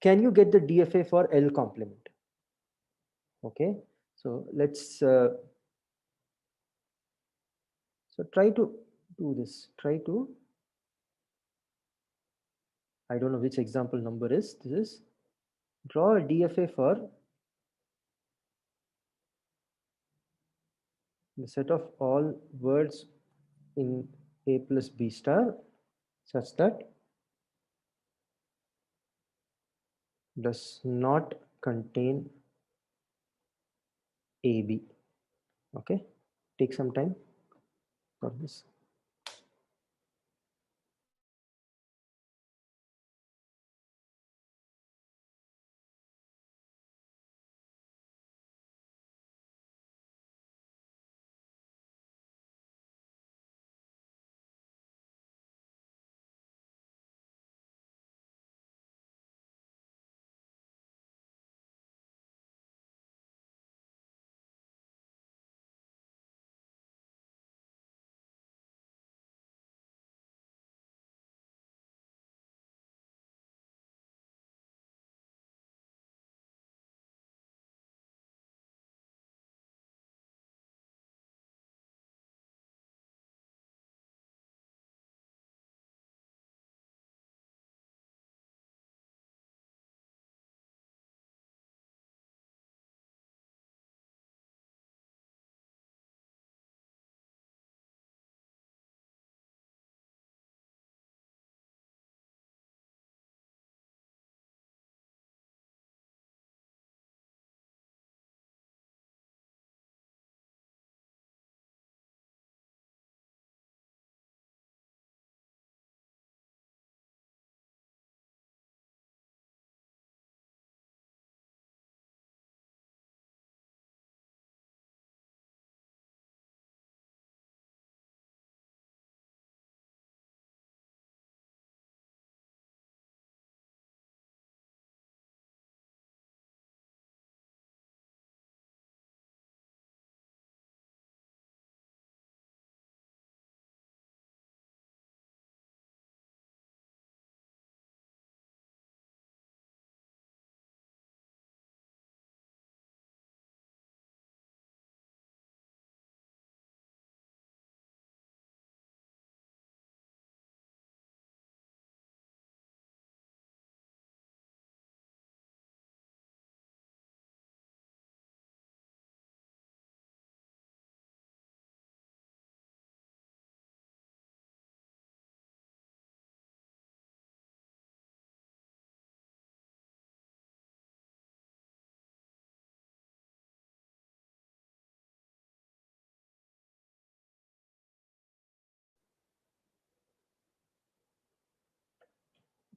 can you get the DFA for L complement? Okay, so let's so try to do this. Try to, I don't know which example number is this is, draw a DFA for the set of all words in A plus B star such that does not contain AB. Okay, take some time for this.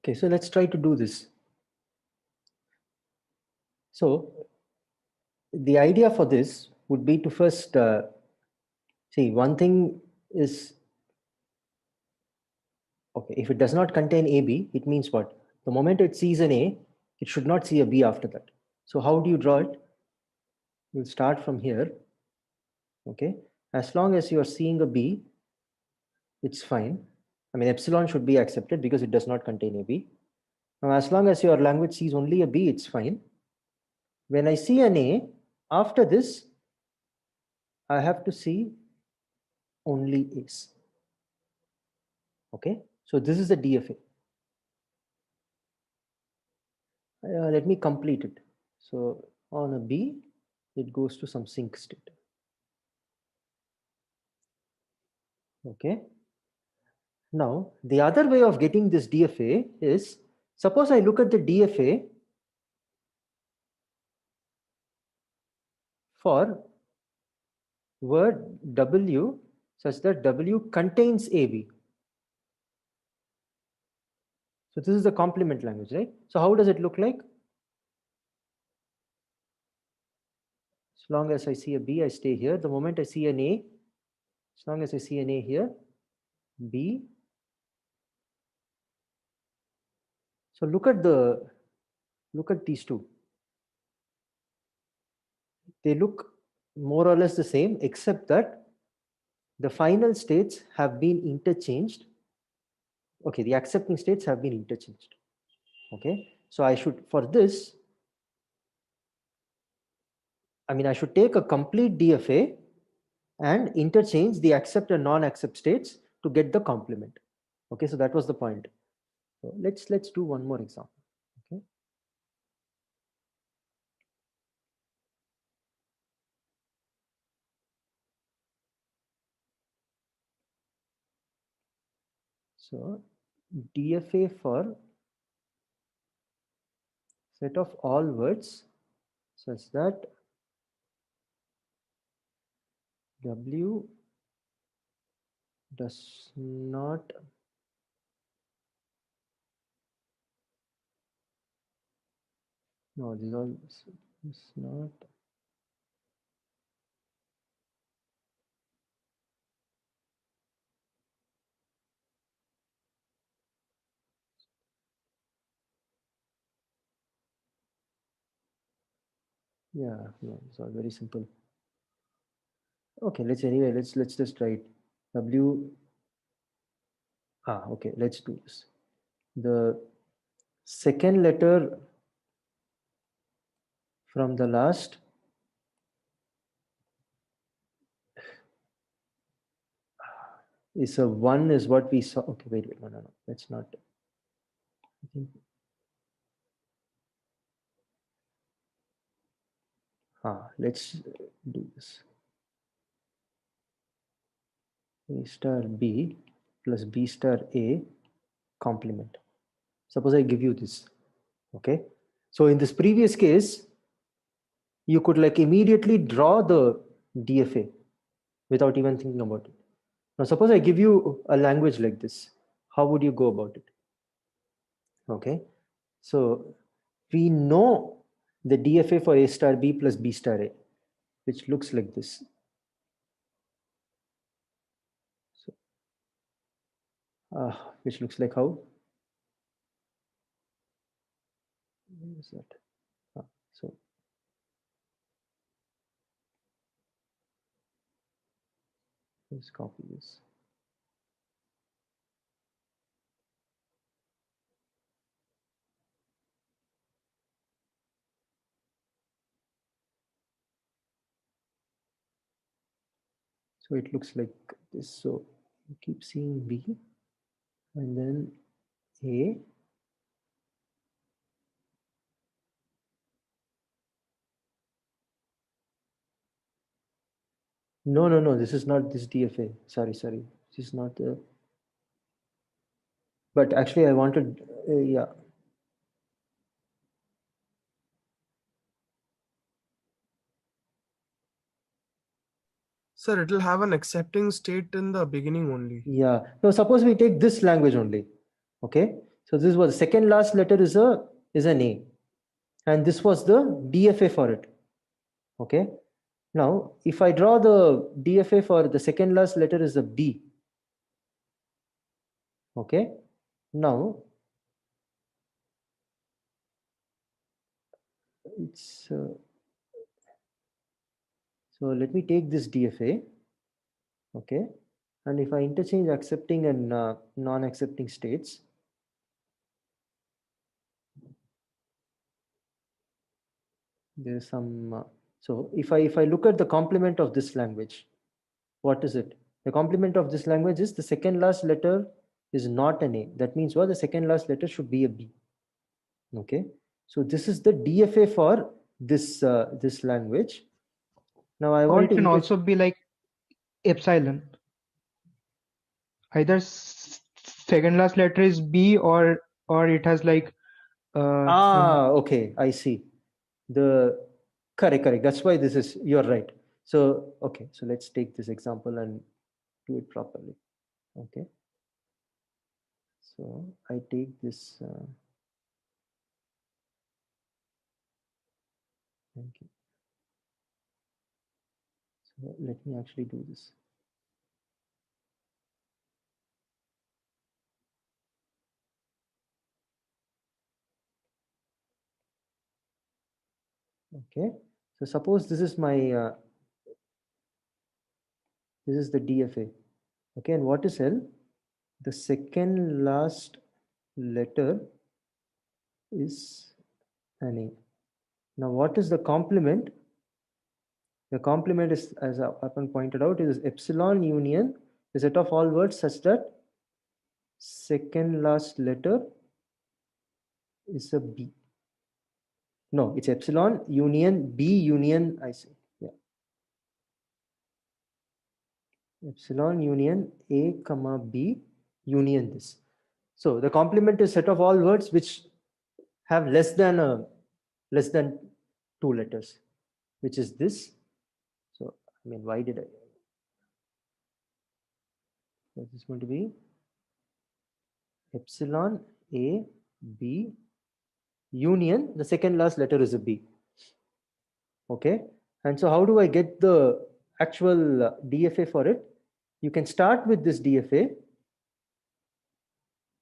Okay, so let's try to do this. So the idea for this would be to first see one thing is, okay, if it does not contain AB, it means what? The moment it sees an A, it should not see a B after that. So how do you draw it? You'll start from here. Okay, as long as you are seeing a B, it's fine. I mean, epsilon should be accepted because it does not contain a B. Now, as long as your language sees only a B, it's fine. When I see an A, after this, I have to see only A's. Okay, so this is the DFA. Let me complete it. So on a B, it goes to some sync state. Okay. Now, the other way of getting this DFA is, suppose I look at the DFA for word W such that W contains AB. So this is the complement language, right? So how does it look like? As long as I see a B, I stay here. The moment I see an A, as long as I see an A here, B. So look at these two. They look more or less the same, except that the final states have been interchanged. Okay, the accepting states have been interchanged. Okay, so I should, for this, I should take a complete DFA and interchange the accept and non-accept states to get the complement. Okay, so that was the point. So let's do one more example. Okay. So DFA for set of all words such that W does not this all is not no, it's all very simple. Okay, let's just try it. W okay, let's do this. The second letter from the last is a 1 is what we saw. Okay, wait, no, that's not. I think let's do this. A star B plus B star A complement. Suppose I give you this. Okay, so in this previous case, you could like immediately draw the DFA without even thinking about it. Now, suppose I give you a language like this. How would you go about it? Okay, so we know the DFA for A star B plus B star A, which looks like this. So, which looks like how? Where is that? So let's copy this. So it looks like this. So you keep seeing B and then A. No, this is not this DFA. Sorry. This is not the. But actually, I wanted, yeah. Sir, it will have an accepting state in the beginning only. Yeah. No, suppose we take this language only. Okay. So this was second last letter is an A, and this was the DFA for it. Okay. Now, if I draw the DFA for the second last letter is a B. Okay. Now it's so let me take this DFA. Okay. And if I interchange accepting and non-accepting states, there's some. So if I look at the complement of this language, what is it? The complement of this language is the second last letter is not an A. That means what? The second last letter should be a B. Okay. So this is the DFA for this this language. Now I want it can also be like epsilon. Either second last letter is B or it has like okay, I see. The correct. That's why this is, you're right. So okay, so let's take this example and do it properly. Okay. So I take this. Thank you. So let me actually do this. Okay, so suppose this is my this is the DFA. Okay, and what is L? The second last letter is an A. Now what is the complement? The complement is, as Arpan pointed out, is epsilon union the set of all words such that second last letter is a B. No, it's epsilon union B union, I say, yeah. Epsilon union A comma B union this. So the complement is set of all words which have less than a less than 2 letters, which is this. So, I mean, why did I? This is going to be epsilon A B union. The second last letter is a B. Okay. And so how do I get the actual DFA for it? You can start with this DFA.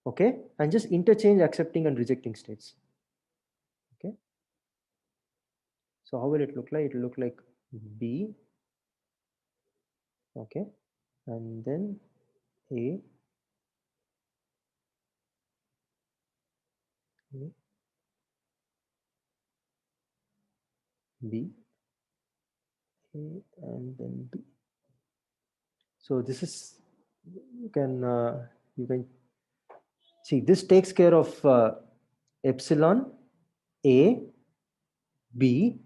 Okay. And just interchange accepting and rejecting states. Okay. So how will it look like? It will look like B. Okay. And then A. B. A and then B. So this is, you can see, this takes care of epsilon A B,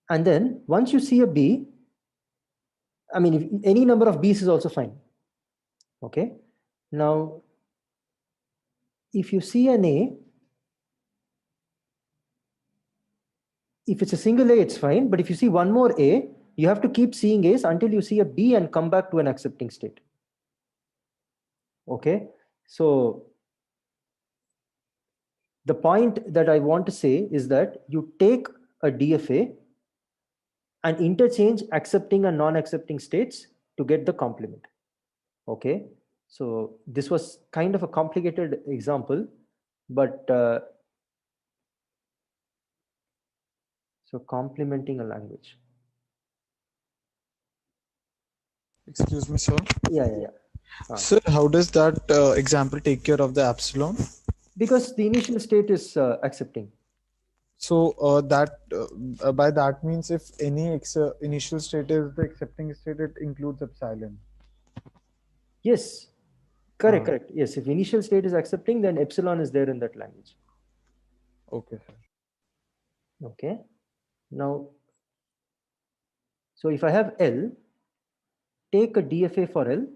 and then once you see a B, I mean, if any number of B's is also fine. Okay. Now, if you see an A, if it's a single A, it's fine. But if you see one more A, you have to keep seeing A's until you see a B and come back to an accepting state. Okay. So the point that I want to say is that you take a DFA and interchange accepting and non-accepting states to get the complement. Okay. So this was kind of a complicated example, but so complementing a language. Excuse me, sir. Yeah. Sir, how does that example take care of the epsilon? Because the initial state is accepting. So by that means if any initial state is the accepting state, it includes epsilon. Yes, correct. Yes, if initial state is accepting, then epsilon is there in that language. Okay, sir. Okay. Now, so if I have L, take a DFA for L,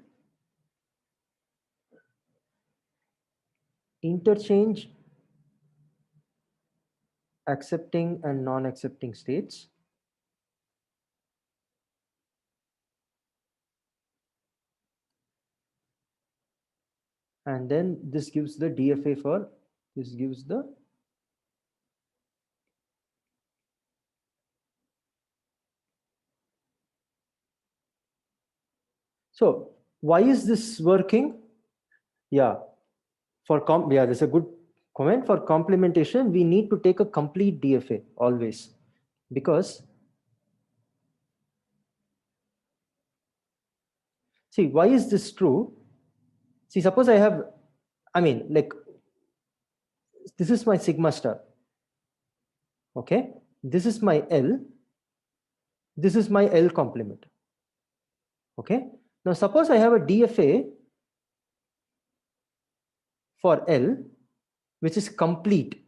interchange accepting and non-accepting states. And then this gives the DFA for, this gives the so why is this working? Yeah, there's a good comment. For complementation, we need to take a complete DFA always, because see, why is this true? See, suppose I have, I mean, like, this is my sigma star. Okay, this is my L. This is my L complement. Okay, now suppose I have a DFA for L, which is complete.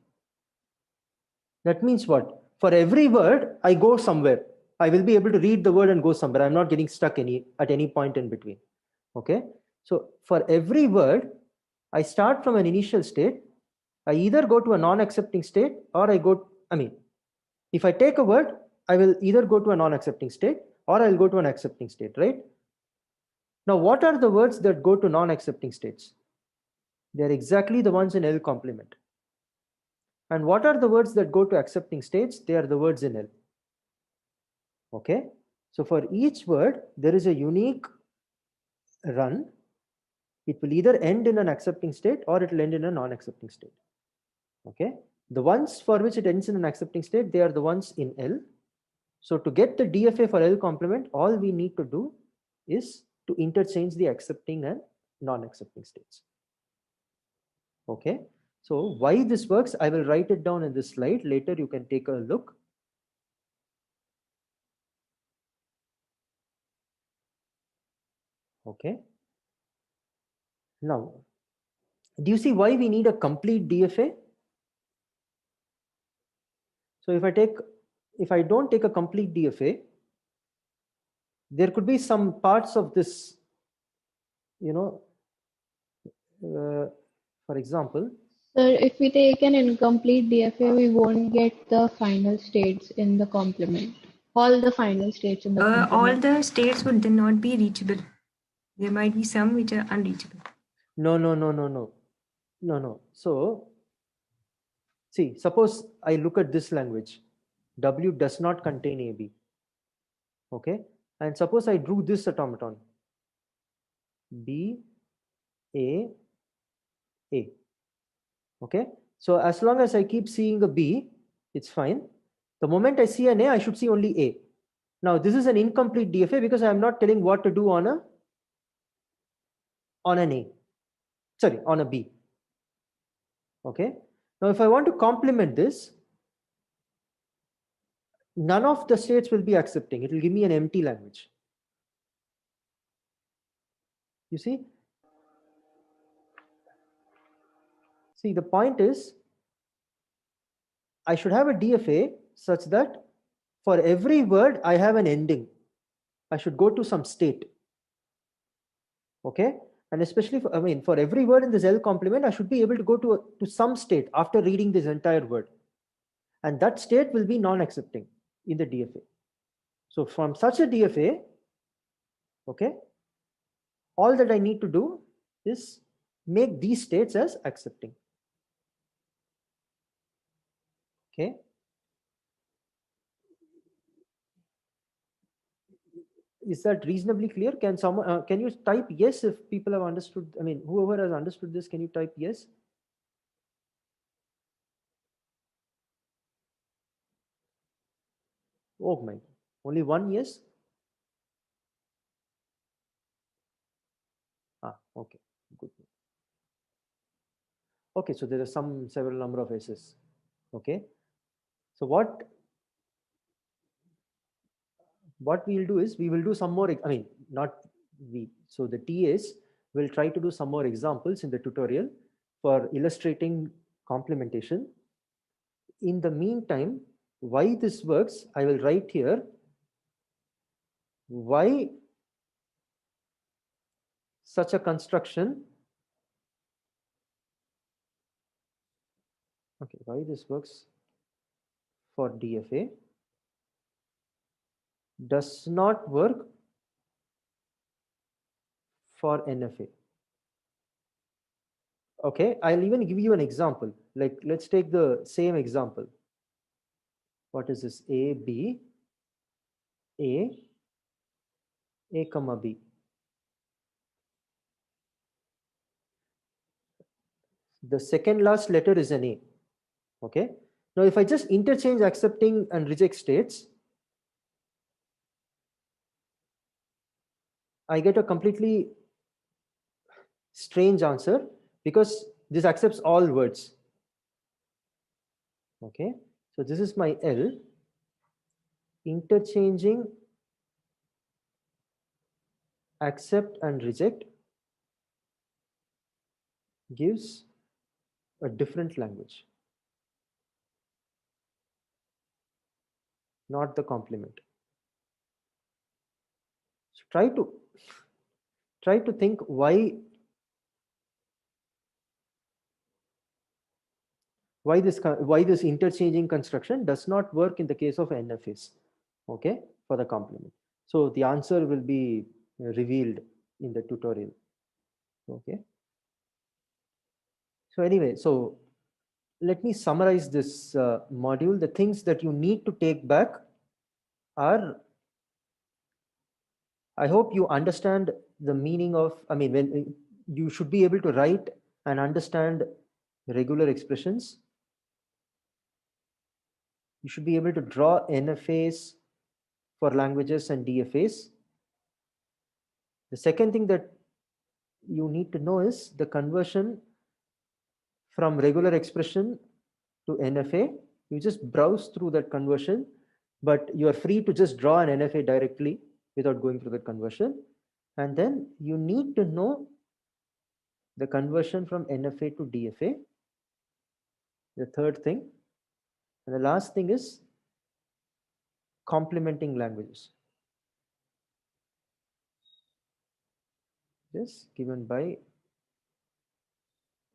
That means what? For every word, I go somewhere. I will be able to read the word and go somewhere. I'm not getting stuck at any point in between. Okay, so for every word, I start from an initial state. I either go to a non-accepting state or if I take a word, I will either go to a non-accepting state or I'll go to an accepting state, right? Now, what are the words that go to non-accepting states? They're exactly the ones in L complement. And what are the words that go to accepting states? They are the words in L. Okay, so for each word, there is a unique run. It will either end in an accepting state or it will end in a non-accepting state. Okay, the ones for which it ends in an accepting state, they are the ones in L. So to get the DFA for L complement, all we need to do is to interchange the accepting and non-accepting states. Okay, so why this works, I will write it down in this slide. Later you can take a look. Okay, now do you see why we need a complete DFA? So if I don't take a complete DFA, there could be some parts of this, for example. So if we take an incomplete DFA, we won't get the final states in the complement. All the final states in the All complement. the states would then not be reachable. There might be some which are unreachable. No. So, see, suppose I look at this language. W does not contain AB. Okay. And suppose I drew this automaton. B, A, A. Okay. So as long as I keep seeing a B, it's fine. The moment I see an A, I should see only A. Now this is an incomplete DFA because I am not telling what to do on an A. Sorry, on a B. Okay. Now if I want to complement this, none of the states will be accepting. It will give me an empty language. You see? See, the point is, I should have a DFA such that for every word, I have an ending. I should go to some state. Okay. And especially for every word in this L complement, I should be able to go to some state after reading this entire word. And that state will be non-accepting in the DFA. So from such a DFA, okay, all that I need to do is make these states as accepting. Okay. Is that reasonably clear? Can someone can you type yes if people have understood? I mean, whoever has understood this, can you type yes? Oh my, only one yes. Okay, good. Okay, so there are several number of S's. Okay, so what we'll do is we will do some more. I mean, not we. So the TAs will try to do some more examples in the tutorial for illustrating complementation. In the meantime, why this works, I will write here. Why such a construction? Okay, why this works for DFA does not work for NFA. Okay, I'll even give you an example. Like, let's take the same example. What is this? A, B, A comma B. The second last letter is an A. Okay. Now, if I just interchange accepting and reject states, I get a completely strange answer because this accepts all words. Okay. So this is my L. Interchanging accept and reject gives a different language, not the complement. So try to think why this interchanging construction does not work in the case of NFAs, okay, for the complement. So the answer will be revealed in the tutorial. Okay. So anyway, so let me summarize this module. The things that you need to take back are, I hope you understand the meaning of, I mean, when you should be able to write and understand regular expressions. You should be able to draw NFAs for languages and DFAs. The second thing that you need to know is the conversion from regular expression to NFA. You just browse through that conversion, but you are free to just draw an NFA directly without going through that conversion. And then you need to know the conversion from NFA to DFA. The third thing. And the last thing is complementing languages. This given by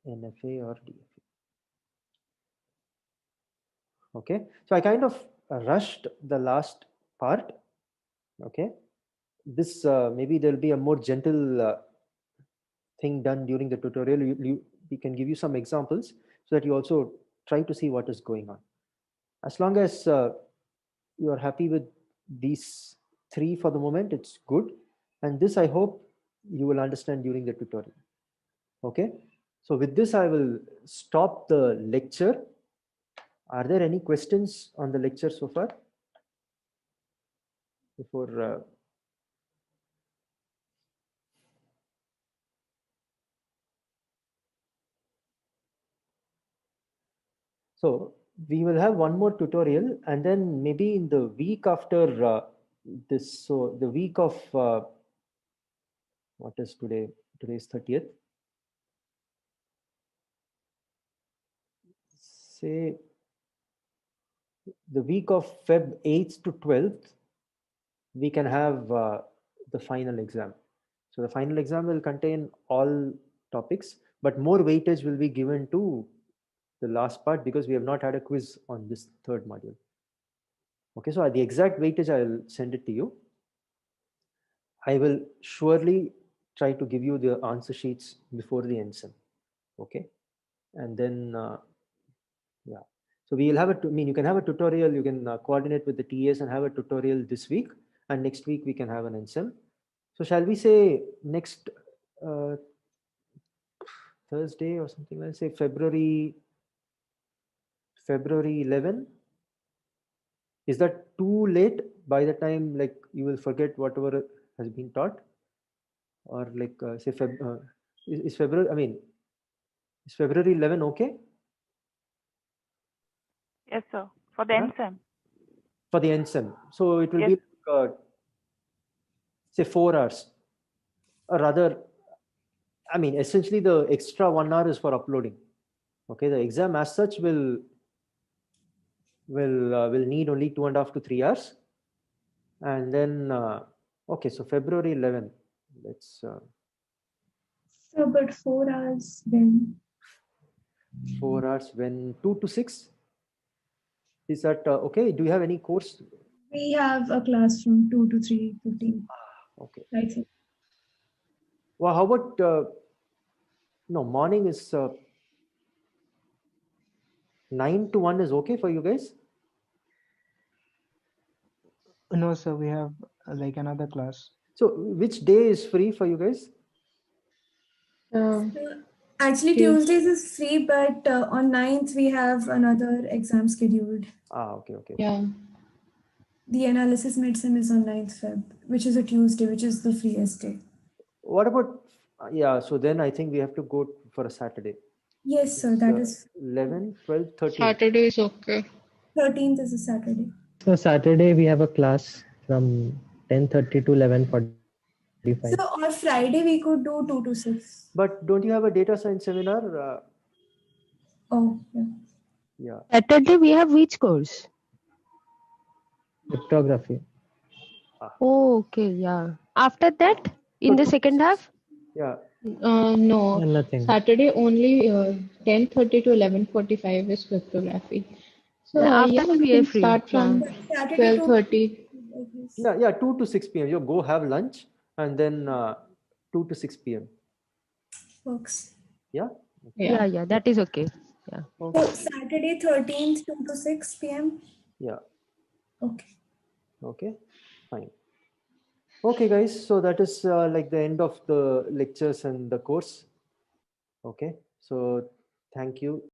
NFA or DFA. Okay, so I kind of rushed the last part. Okay, this maybe there'll be a more gentle thing done during the tutorial. We can give you some examples so that you also try to see what is going on. As long as you are happy with these three for the moment, it's good. And this I hope you will understand during the tutorial. Okay, so with this I will stop the lecture. Are there any questions on the lecture so far? Before so we will have one more tutorial, and then maybe in the week after this, so the week of what is today? Today is 30th. Say the week of Feb 8th to 12th, we can have the final exam. So the final exam will contain all topics, but more weightage will be given to the last part because we have not had a quiz on this third module. Okay, so the exact weightage I'll send it to you. I will surely try to give you the answer sheets before the NSEM. Okay, and then yeah, so we will have I mean, you can have a tutorial. You can coordinate with the TAs and have a tutorial this week, and next week we can have an NSEM. So shall we say next Thursday or something? Let's say February 11. Is that too late? By the time like you will forget whatever has been taught, or like say is February? I mean, is February 11 okay? Yes, sir. For the NSEM. For the NSEM. So it will be say 4 hours, or rather, I mean, essentially the extra 1 hour is for uploading. Okay, the exam as such will need only 2.5 to 3 hours, and then okay, so February 11. Let's. So, but 4 hours when? 4 hours when 2 to 6. Is that okay? Do you have any course? We have a class from 2 to 3:15. Okay. I think. Well, how about no, morning is 9 to 1 is okay for you guys? No, sir, we have like another class. So which day is free for you guys? Actually, Tuesdays is free, but on 9th we have another exam scheduled. Okay. Yeah. The analysis medicine is on 9th Feb, which is a Tuesday, which is the freest day. What about, yeah, so then I think we have to go for a Saturday. Yes, sir, that is 11, 12, 13. Saturday is okay. 13th is a Saturday. So Saturday we have a class from 10:30 to 11:45. So on Friday we could do 2 to 6. But don't you have a data science seminar? Oh, yeah. Yeah. Saturday we have which course? Cryptography. Oh, okay, yeah. After that, in the second half? Yeah. No. Nothing. Saturday only 10:30 to 11:45 is cryptography. So After we we are can free. start from 12:30. Yeah, 2 to 6 p.m. You go have lunch and then 2 to 6 p.m. Works. Yeah? Yeah, that is okay. Yeah. So Saturday 13th 2 to 6 p.m. Yeah. Okay, fine. Okay, guys, so that is like the end of the lectures and the course. Okay, so thank you.